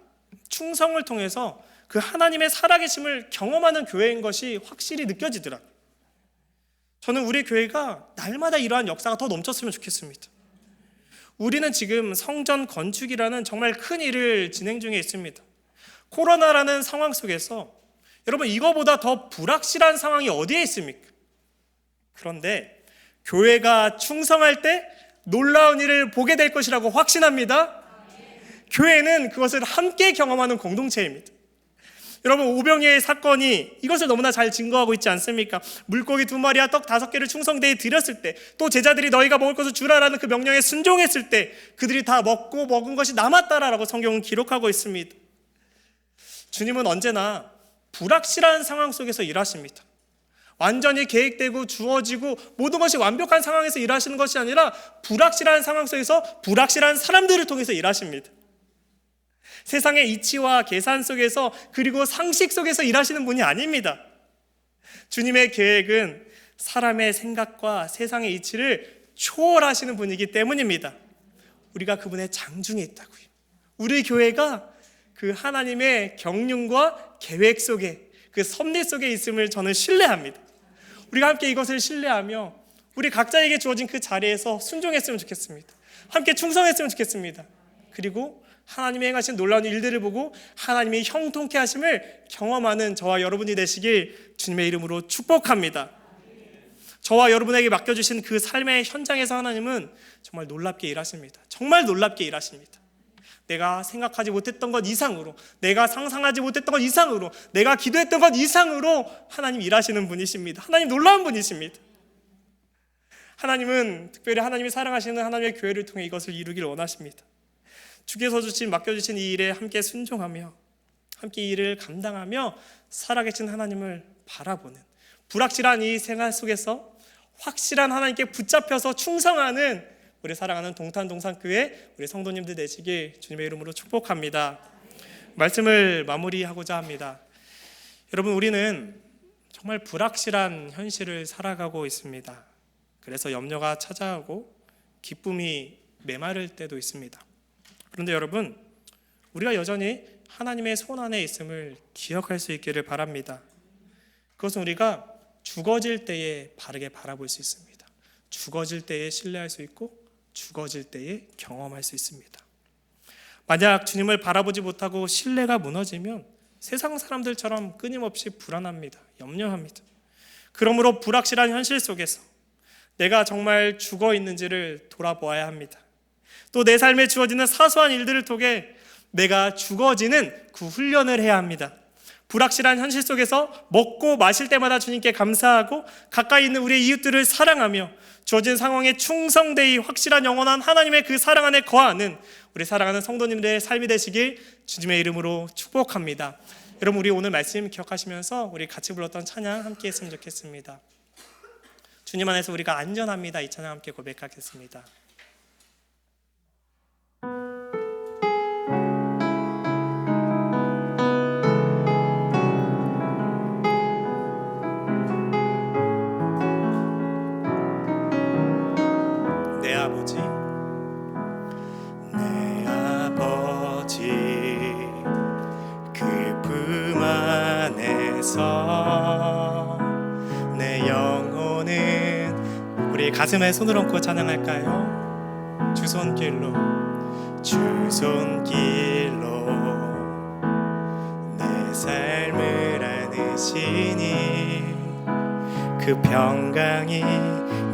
충성을 통해서 그 하나님의 살아계심을 경험하는 교회인 것이 확실히 느껴지더라고요. 저는 우리 교회가 날마다 이러한 역사가 더 넘쳤으면 좋겠습니다. 우리는 지금 성전 건축이라는 정말 큰 일을 진행 중에 있습니다. 코로나라는 상황 속에서 여러분, 이거보다 더 불확실한 상황이 어디에 있습니까? 그런데 교회가 충성할 때 놀라운 일을 보게 될 것이라고 확신합니다. 교회는 그것을 함께 경험하는 공동체입니다. 여러분, 오병이의 사건이 이것을 너무나 잘 증거하고 있지 않습니까? 물고기 2마리와 떡 5개를 충성대에 드렸을 때, 또 제자들이 너희가 먹을 것을 주라라는 그 명령에 순종했을 때 그들이 다 먹고 먹은 것이 남았다라고 성경은 기록하고 있습니다. 주님은 언제나 불확실한 상황 속에서 일하십니다. 완전히 계획되고 주어지고 모든 것이 완벽한 상황에서 일하시는 것이 아니라 불확실한 상황 속에서 불확실한 사람들을 통해서 일하십니다. 세상의 이치와 계산 속에서, 그리고 상식 속에서 일하시는 분이 아닙니다. 주님의 계획은 사람의 생각과 세상의 이치를 초월하시는 분이기 때문입니다. 우리가 그분의 장중에 있다고요. 우리 교회가 그 하나님의 경륜과 계획 속에, 그 섭리 속에 있음을 저는 신뢰합니다. 우리가 함께 이것을 신뢰하며 우리 각자에게 주어진 그 자리에서 순종했으면 좋겠습니다. 함께 충성했으면 좋겠습니다. 그리고 하나님이 행하신 놀라운 일들을 보고 하나님이 형통케 하심을 경험하는 저와 여러분이 되시길 주님의 이름으로 축복합니다. 저와 여러분에게 맡겨주신 그 삶의 현장에서 하나님은 정말 놀랍게 일하십니다. 정말 놀랍게 일하십니다. 내가 생각하지 못했던 것 이상으로, 내가 상상하지 못했던 것 이상으로, 내가 기도했던 것 이상으로 하나님 일하시는 분이십니다. 하나님 놀라운 분이십니다. 하나님은 특별히 하나님이 사랑하시는 하나님의 교회를 통해 이것을 이루길 원하십니다. 주께서 맡겨주신 이 일에 함께 순종하며 함께 이 일을 감당하며 살아계신 하나님을 바라보는, 불확실한 이 생활 속에서 확실한 하나님께 붙잡혀서 충성하는 우리 사랑하는 동탄동산교회 우리 성도님들 되시길 주님의 이름으로 축복합니다. 말씀을 마무리하고자 합니다. 여러분, 우리는 정말 불확실한 현실을 살아가고 있습니다. 그래서 염려가 찾아오고 기쁨이 메마를 때도 있습니다. 그런데 여러분, 우리가 여전히 하나님의 손 안에 있음을 기억할 수 있기를 바랍니다. 그것은 우리가 죽어질 때에 바르게 바라볼 수 있습니다. 죽어질 때에 신뢰할 수 있고 죽어질 때에 경험할 수 있습니다. 만약 주님을 바라보지 못하고 신뢰가 무너지면 세상 사람들처럼 끊임없이 불안합니다. 염려합니다. 그러므로 불확실한 현실 속에서 내가 정말 죽어 있는지를 돌아보아야 합니다. 또 내 삶에 주어지는 사소한 일들을 통해 내가 죽어지는 그 훈련을 해야 합니다. 불확실한 현실 속에서 먹고 마실 때마다 주님께 감사하고 가까이 있는 우리의 이웃들을 사랑하며 주어진 상황에 충성되이 확실한 영원한 하나님의 그 사랑 안에 거하는 우리 사랑하는 성도님들의 삶이 되시길 주님의 이름으로 축복합니다. 여러분, 우리 오늘 말씀 기억하시면서 우리 같이 불렀던 찬양 함께 했으면 좋겠습니다. 주님 안에서 우리가 안전합니다. 이 찬양 함께 고백하겠습니다. 우리 가슴에 손을 얹고 찬양할까요? 주 손길로 내 삶을 안으시니 그 평강이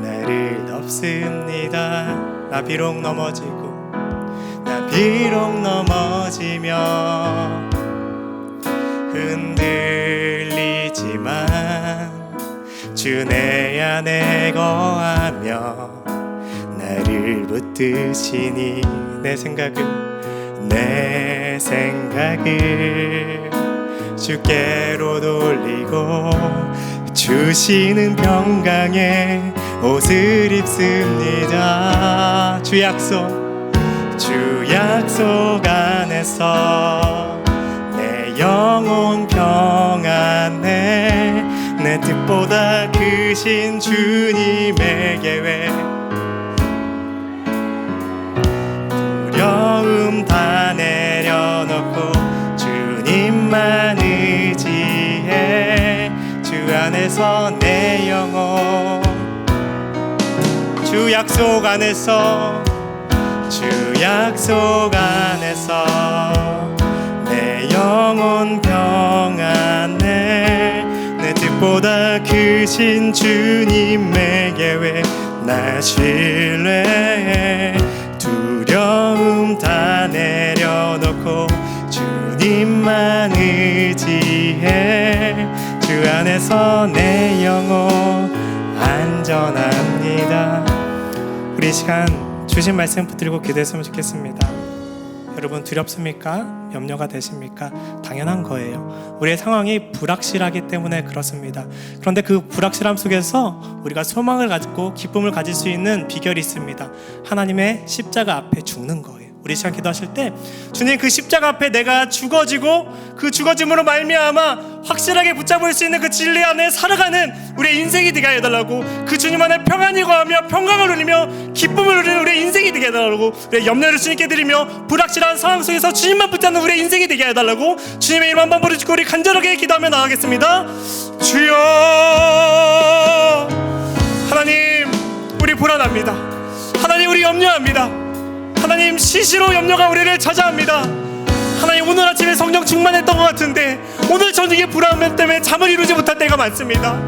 나를 덮습니다. 나 비록 넘어지며 흔들리지만 주 내 안에 거하며 나를 붙드시니 내 생각을 주께로 돌리고 주시는 평강에 옷을 입습니다. 주 약속 안에서 내 영혼 평안해 내 뜻보다 크신 주님의 계획 두려움 다 내려놓고 주님만 의지해 주 안에서 내 영혼 주 약속 안에서 내 영혼 평안해 내 뜻보다 크신 주님의 계획 나 신뢰해 두려움 다 내려놓고 주님만 의지해 주 안에서 내 영혼 안전합니다. 우리 이 시간 주신 말씀 붙들고 기도했으면 좋겠습니다. 여러분 두렵습니까? 염려가 되십니까? 당연한 거예요. 우리의 상황이 불확실하기 때문에 그렇습니다. 그런데 그 불확실함 속에서 우리가 소망을 가지고 기쁨을 가질 수 있는 비결이 있습니다. 하나님의 십자가 앞에 죽는 거예요. 우리 시간 기도하실 때 주님 그 십자가 앞에 내가 죽어지고 그 죽어짐으로 말미암아 확실하게 붙잡을 수 있는 그 진리 안에 살아가는 우리의 인생이 되게 해달라고 그 주님 안에 평안이 거하며 평강을 누리며 기쁨을 누리는 우리의 인생이 되게 해달라고 우리의 염려를 주님께 드리며 불확실한 상황 속에서 주님만 붙잡는 우리의 인생이 되게 해달라고 주님의 이름 한번 부르짖고 우리 간절하게 기도하며 나가겠습니다. 주여 하나님 우리 불안합니다. 하나님 우리 염려합니다. 하나님 시시로 염려가 우리를 찾아합니다. 하나님 오늘 아침에 성령 충만했던 것 같은데 오늘 저녁에 불안함 때문에 잠을 이루지 못할 때가 많습니다.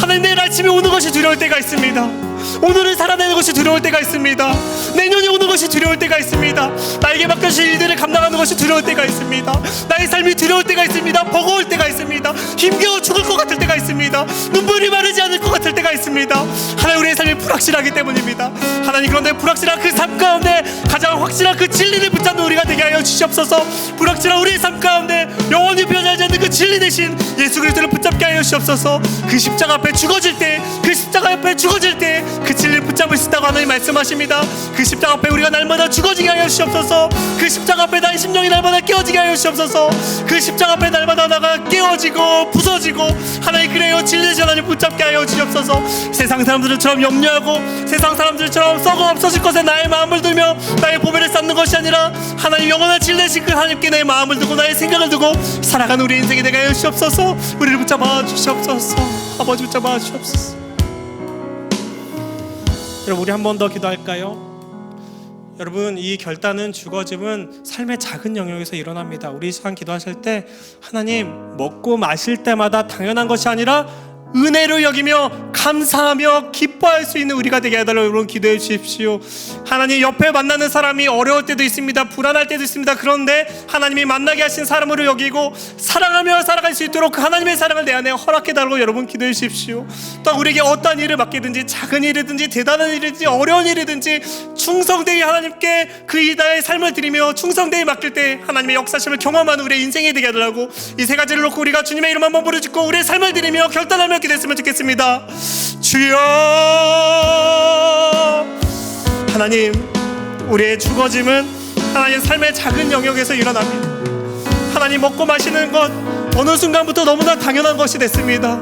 하나님 내일 아침에 오는 것이 두려울 때가 있습니다. 오늘을 살아내는 것이 두려울 때가 있습니다. 내년이 오는 것이 두려울 때가 있습니다. 나에게 맡겨진 일들을 감당하는 것이 두려울 때가 있습니다. 나의 삶이 두려울 때가 있습니다. 버거울 때가 있습니다. 힘겨워 죽을 것 같을 때가 있습니다. 눈물이 마르지 않을 것 같을 때가 있습니다. 하나님 우리의 삶이 불확실하기 때문입니다. 하나님 그런데 불확실한 그 삶 가운데 가장 확실한 그 진리를 붙잡는 우리가 되게 하여 주시옵소서. 불확실한 우리의 삶 가운데 영원히 변하지 않는 그 진리 대신 예수 그리스도를 붙잡게 하여 주시옵소서. 그 십자가 앞에 죽어질 때 그 진리를 붙잡을 수 있다고 하나님 말씀하십니다. 그 십자가 앞에 우리가 날마다 죽어지게 하여 주시옵소서. 그 십자가 앞에 나의 심령이 날마다 깨어지게 하여 주시옵소서. 그 십자가 앞에 날마다 나가 깨어지고 부서지고 하나님 그래요 진리 대신 하나님 붙잡게 하여 주시옵소서. 세상 사람들처럼 염려하고 세상 사람들처럼 썩어 없어질 것에 나의 마음을 두며 나의 보배를 쌓는 것이 아니라 하나님 영원한 진리 대신 그 하나님께 내 마음을 두고 나의 생각을 두고 살아가는 우리 인생이 되게 하여 주시옵소서. 우리를 붙잡아 주시옵소서. 아버지 붙잡아 주시옵소서. 여러분 우리 한 번 더 기도할까요? 여러분 이 결단은 죽어짐은 삶의 작은 영역에서 일어납니다. 우리 시간 기도하실 때 하나님 먹고 마실 때마다 당연한 것이 아니라 은혜로 여기며 감사하며 기뻐할 수 있는 우리가 되게 해달라고 여러분 기도해 주십시오. 하나님 옆에 만나는 사람이 어려울 때도 있습니다. 불안할 때도 있습니다. 그런데 하나님이 만나게 하신 사람으로 여기고 사랑하며 살아갈 수 있도록 그 하나님의 사랑을 내 안에 허락해 달라고 여러분 기도해 주십시오. 또 우리에게 어떠한 일을 맡기든지 작은 일이든지 대단한 일이든지 어려운 일이든지 충성되이 하나님께 그 이다의 삶을 드리며 충성되이 맡길 때 하나님의 역사심을 경험하는 우리의 인생이 되게 해달라고 이 세 가지를 놓고 우리가 주님의 이름 한번 부르짖고 우리의 삶을 드리며 결단하며 기도했으면 좋겠습니다. 주여 하나님 우리의 죽어짐은 하나님 삶의 작은 영역에서 일어납니다. 하나님 먹고 마시는 것 어느 순간부터 너무나 당연한 것이 됐습니다.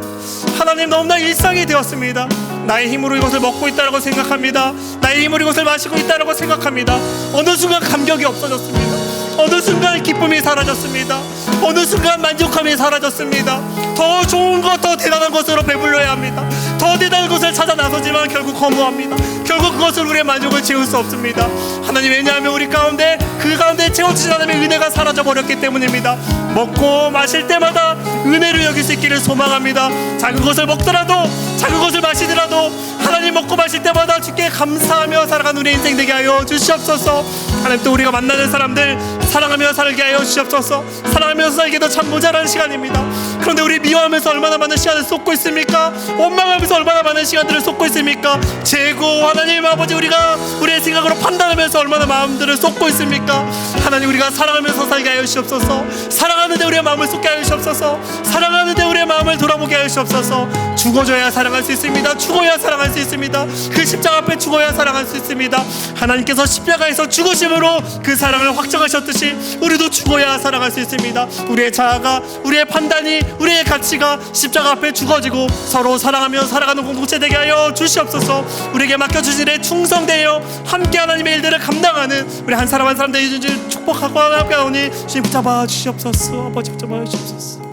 하나님 너무나 일상이 되었습니다. 나의 힘으로 이것을 먹고 있다고 생각합니다. 나의 힘으로 이것을 마시고 있다고 생각합니다. 어느 순간 감격이 없어졌습니다. 어느 순간 기쁨이 사라졌습니다. 어느 순간 만족함이 사라졌습니다. 더 좋은 것, 더 대단한 것으로 배불러야 합니다. 더 대단한 것을 찾아 나서지만 결국 허무합니다. 결국 그것을 우리의 만족을 채울 수 없습니다. 하나님, 왜냐하면 우리 가운데 그 가운데 채워지지 않으면 은혜가 사라져버렸기 때문입니다. 먹고 마실 때마다 은혜를 여길 수 있기를 소망합니다. 작은 것을 먹더라도, 작은 것을 마시더라도 하나님 먹고 마실 때마다 주께 감사하며 살아가는 우리 인생 되게 하여 주시옵소서. 하나님, 또 우리가 만나는 사람들 사랑하며 살게 하여 주시옵소서. 사랑하면서 살기도 참 모자란 시간입니다. 그런데 우리 미워하면서 얼마나 많은 시간을 쏟고 있습니까? 원망하면서 얼마나 많은 시간들을 쏟고 있습니까? 재고 하나님 아버지, 우리가 우리의 생각으로 판단하면서 얼마나 마음들을 쏟고 있습니까? 하나님, 우리가 사랑하면서 살게 하여 주시옵소서. 사랑하는데 우리의 마음을 쏟게 하여 주시옵소서. 사랑하는데 우리의 마음을 돌아보게 하여 주시옵소서. 죽어줘야 사랑할 수 있습니다. 죽어야 사랑할 수 있습니다. 그 십자가 앞에 죽어야 사랑할 수 있습니다. 하나님께서 십자가에서 죽으심으로 그 사랑을 확정하셨듯이 우리도 죽어야 사랑할 수 있습니다. 우리의 자아가, 우리의 판단이, 우리의 가치가 십자가 앞에 죽어지고 서로 사랑하며 살아가는 공동체 되게 하여 주시옵소서. 우리에게 맡겨주신 일에 충성되어 함께 하나님의 일들을 감당하는 우리 한 사람 한 사람 되어주신 축복하고 함께하오니 주님 붙잡아 주시옵소서. 아버지 붙잡아 주시옵소서.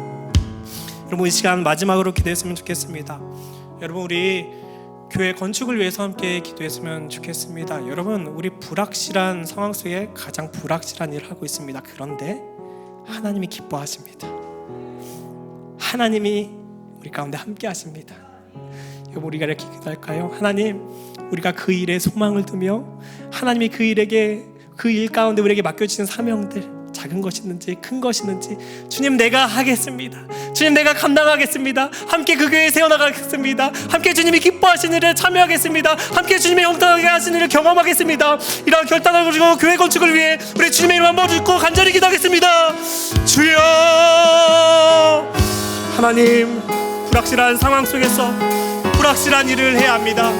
여러분, 이 시간 마지막으로 기도했으면 좋겠습니다. 여러분, 우리 교회 건축을 위해서 함께 기도했으면 좋겠습니다. 여러분, 우리 불확실한 상황 속에 가장 불확실한 일을 하고 있습니다. 그런데 하나님이 기뻐하십니다. 하나님이 우리 가운데 함께 하십니다. 여러분, 우리가 이렇게 기도할까요? 하나님, 우리가 그 일에 소망을 두며 하나님이 그 일에게, 그 일 가운데 우리에게 맡겨주신 사명들, 작은 것이든지 큰 것이든지 주님, 내가 하겠습니다. 주님, 내가 감당하겠습니다. 함께 그 교회에 세워나가겠습니다. 함께 주님이 기뻐하시는 일에 참여하겠습니다. 함께 주님의 형통하게 하시는 일을 경험하겠습니다. 이러한 결단을 가지고 교회 건축을 위해 우리 주님의 이름 한번 듣고 간절히 기도하겠습니다. 주여, 하나님, 불확실한 상황 속에서 불확실한 일을 해야 합니다.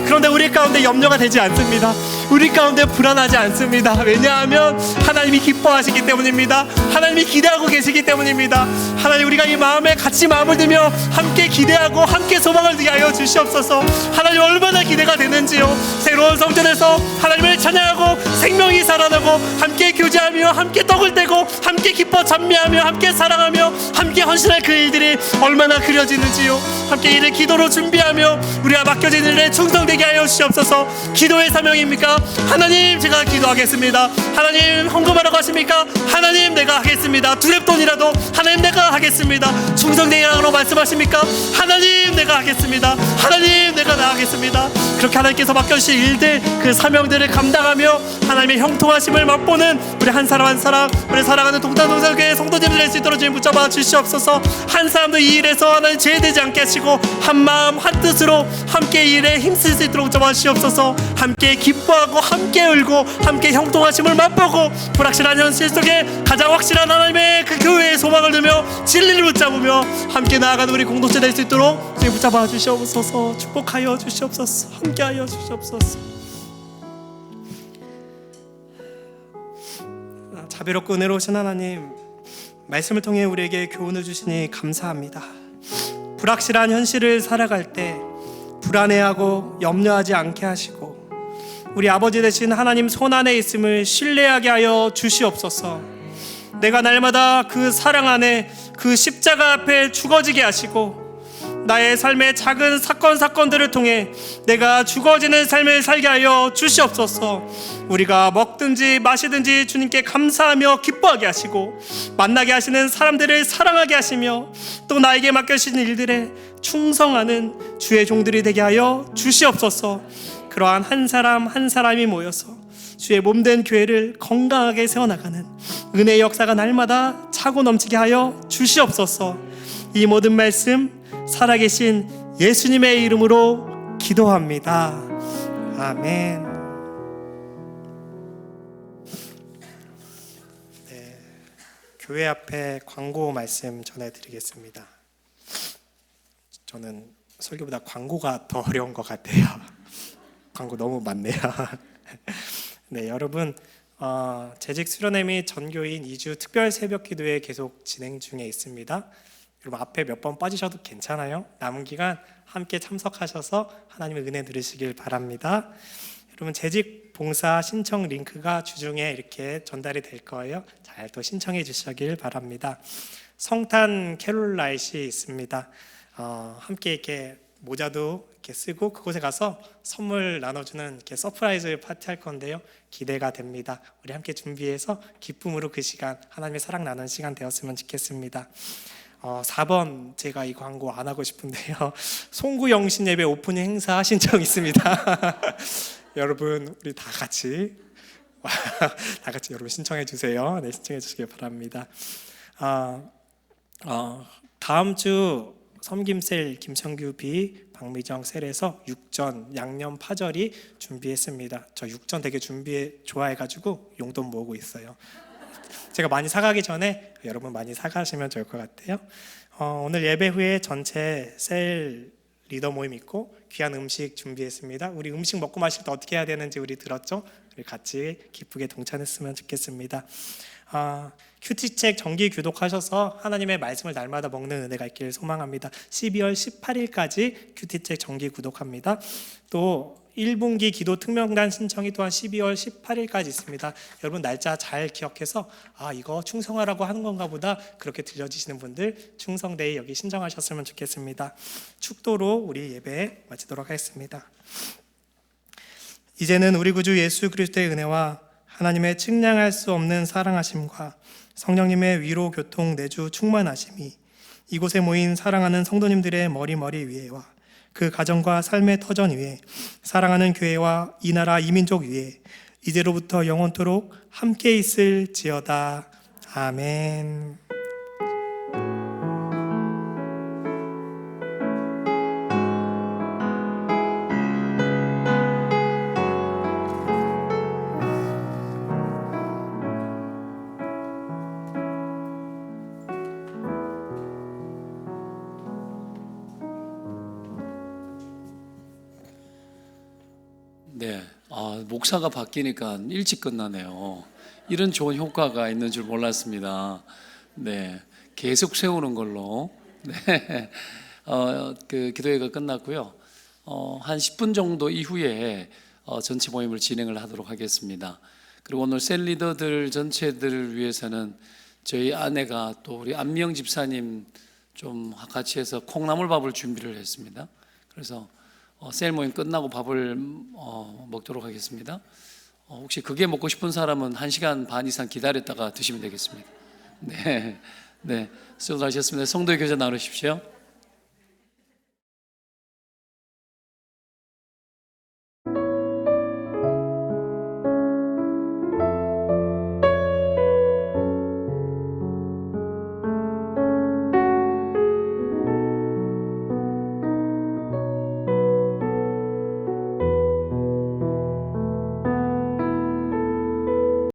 그런데 우리 가운데 염려가 되지 않습니다. 우리 가운데 불안하지 않습니다. 왜냐하면 하나님이 기뻐하시기 때문입니다. 하나님이 기대하고 계시기 때문입니다. 하나님, 우리가 이 마음에 같이 마음을 들며 함께 기대하고 함께 소망을 두게 하여 주시옵소서. 하나님, 얼마나 기대가 되는지요. 새로운 성전에서 하나님을 찬양하고 생명이 살아나고 함께 교제하며 함께 떡을 떼고 함께 기뻐 찬미하며 함께 사랑하며 함께 헌신할 그 일들이 얼마나 그려지는지요. 함께 이를 기도로 준비하며 우리가 맡겨진 일에 충성되게 하여 주시옵소서. 기도의 사명입니까? 하나님, 제가 기도하겠습니다. 하나님, 헌금하라고 하십니까? 하나님, 내가 하겠습니다. 두랩돈이라도 하나님, 내가 하겠습니다. 충성되라고 말씀하십니까? 하나님, 내가 하겠습니다. 하나님, 내가 나아가겠습니다. 그렇게 하나님께서 맡겨주신 일들, 그 사명들을 감당하며 하나님의 형통하심을 맛보는 우리 한 사람 한 사람, 우리 사랑하는 동탄동산교회 성도님들 될 수 있도록 주님 붙잡아 주시옵소서. 한 사람도 이 일에서 하나님 제외되지 않게 하시고 한 마음 한 뜻으로 함께 이 일에 힘쓸 수 있도록 붙잡아 주시옵소서. 함께 기뻐하고 함께 울고 함께 형통하심을 맛보고 불확실한 현실 속에 가장 확실한 하나님의 그 교회의 소망을 두며 진리를 붙잡으며 함께 나아가는 우리 공동체 될 수 있도록 주님 붙잡아 주시옵소서. 축복하여 주시옵소서. 함께하여 주시옵소서. 자비롭고 은혜로우신 하나님, 말씀을 통해 우리에게 교훈을 주시니 감사합니다. 불확실한 현실을 살아갈 때 불안해하고 염려하지 않게 하시고 우리 아버지 되신 하나님 손 안에 있음을 신뢰하게 하여 주시옵소서. 내가 날마다 그 사랑 안에 그 십자가 앞에 죽어지게 하시고 나의 삶의 작은 사건들을 통해 내가 죽어지는 삶을 살게 하여 주시옵소서. 우리가 먹든지 마시든지 주님께 감사하며 기뻐하게 하시고 만나게 하시는 사람들을 사랑하게 하시며 또 나에게 맡겨주신 일들에 충성하는 주의 종들이 되게 하여 주시옵소서. 그러한 한 사람 한 사람이 모여서 주의 몸된 교회를 건강하게 세워나가는 은혜의 역사가 날마다 차고 넘치게 하여 주시옵소서. 이 모든 말씀 살아계신 예수님의 이름으로 기도합니다. 아멘. 네, 교회 앞에 광고 말씀 전해드리겠습니다. 저는 설교보다 광고가 더 어려운 것 같아요. 광고 너무 많네요. 네, 여러분, 재직 수련회 및 전교인 2주 특별 새벽 기도회 계속 진행 중에 있습니다. 여러분, 앞에 몇 번 빠지셔도 괜찮아요. 남은 기간 함께 참석하셔서 하나님의 은혜 누리시길 바랍니다. 여러분 재직 봉사 신청 링크가 주중에 이렇게 전달이 될 거예요. 잘 또 신청해 주시길 바랍니다. 성탄 캐롤라이트이 있습니다. 함께 이렇게 모자도 이렇게 쓰고 그곳에 가서 선물 나눠주는 이렇게 서프라이즈 파티 할 건데요. 기대가 됩니다. 우리 함께 준비해서 기쁨으로 그 시간, 하나님의 사랑 나누는 시간 되었으면 좋겠습니다. 4번 제가 이 광고 안 하고 싶은데요. 송구 영신 예배 오프닝 행사 신청 있습니다. 여러분 우리 다 같이 여러분 신청해 주세요. 네, 신청해 주시기 바랍니다. 다음 주 섬김셀 김성규 비 박미정 셀에서 육전 양념 파절이 준비했습니다. 저 육전 되게 좋아해가지고 용돈 모으고 있어요. 제가 많이 사가기 전에 여러분 많이 사가시면 좋을 것 같아요. 오늘 예배 후에 전체 셀 리더 모임 있고 귀한 음식 준비했습니다. 우리 음식 먹고 마실 때 어떻게 해야 되는지 우리 들었죠? 우리 같이 기쁘게 동참했으면 좋겠습니다. 큐티책 정기 교독하셔서 하나님의 말씀을 날마다 먹는 은혜가 있기를 소망합니다. 12월 18일까지 큐티책 정기 구독합니다. 또 1분기 기도 특명단 신청이 또한 12월 18일까지 있습니다. 여러분 날짜 잘 기억해서 이거 충성하라고 하는 건가 보다 그렇게 들려지시는 분들 충성데이 여기 신청하셨으면 좋겠습니다. 축도로 우리 예배 마치도록 하겠습니다. 이제는 우리 구주 예수 그리스도의 은혜와 하나님의 측량할 수 없는 사랑하심과 성령님의 위로 교통 내주 충만하심이 이곳에 모인 사랑하는 성도님들의 머리 위에와 그 가정과 삶의 터전 위에 사랑하는 교회와 이 나라 이민족 위에 이제로부터 영원토록 함께 있을지어다. 아멘. 네, 목사가 바뀌니까 일찍 끝나네요. 이런 좋은 효과가 있는 줄 몰랐습니다. 네, 계속 세우는 걸로. 네, 그 기도회가 끝났고요. 한 10분 정도 이후에 전체 모임을 진행을 하도록 하겠습니다. 그리고 오늘 셀 리더들 전체들을 위해서는 저희 아내가 또 우리 안명 집사님 좀 같이 해서 콩나물밥을 준비를 했습니다. 그래서 셀 모임 끝나고 밥을 먹도록 하겠습니다. 혹시 그게 먹고 싶은 사람은 1시간 반 이상 기다렸다가 드시면 되겠습니다. 네, 수고하셨습니다. 성도의 교제 나누십시오.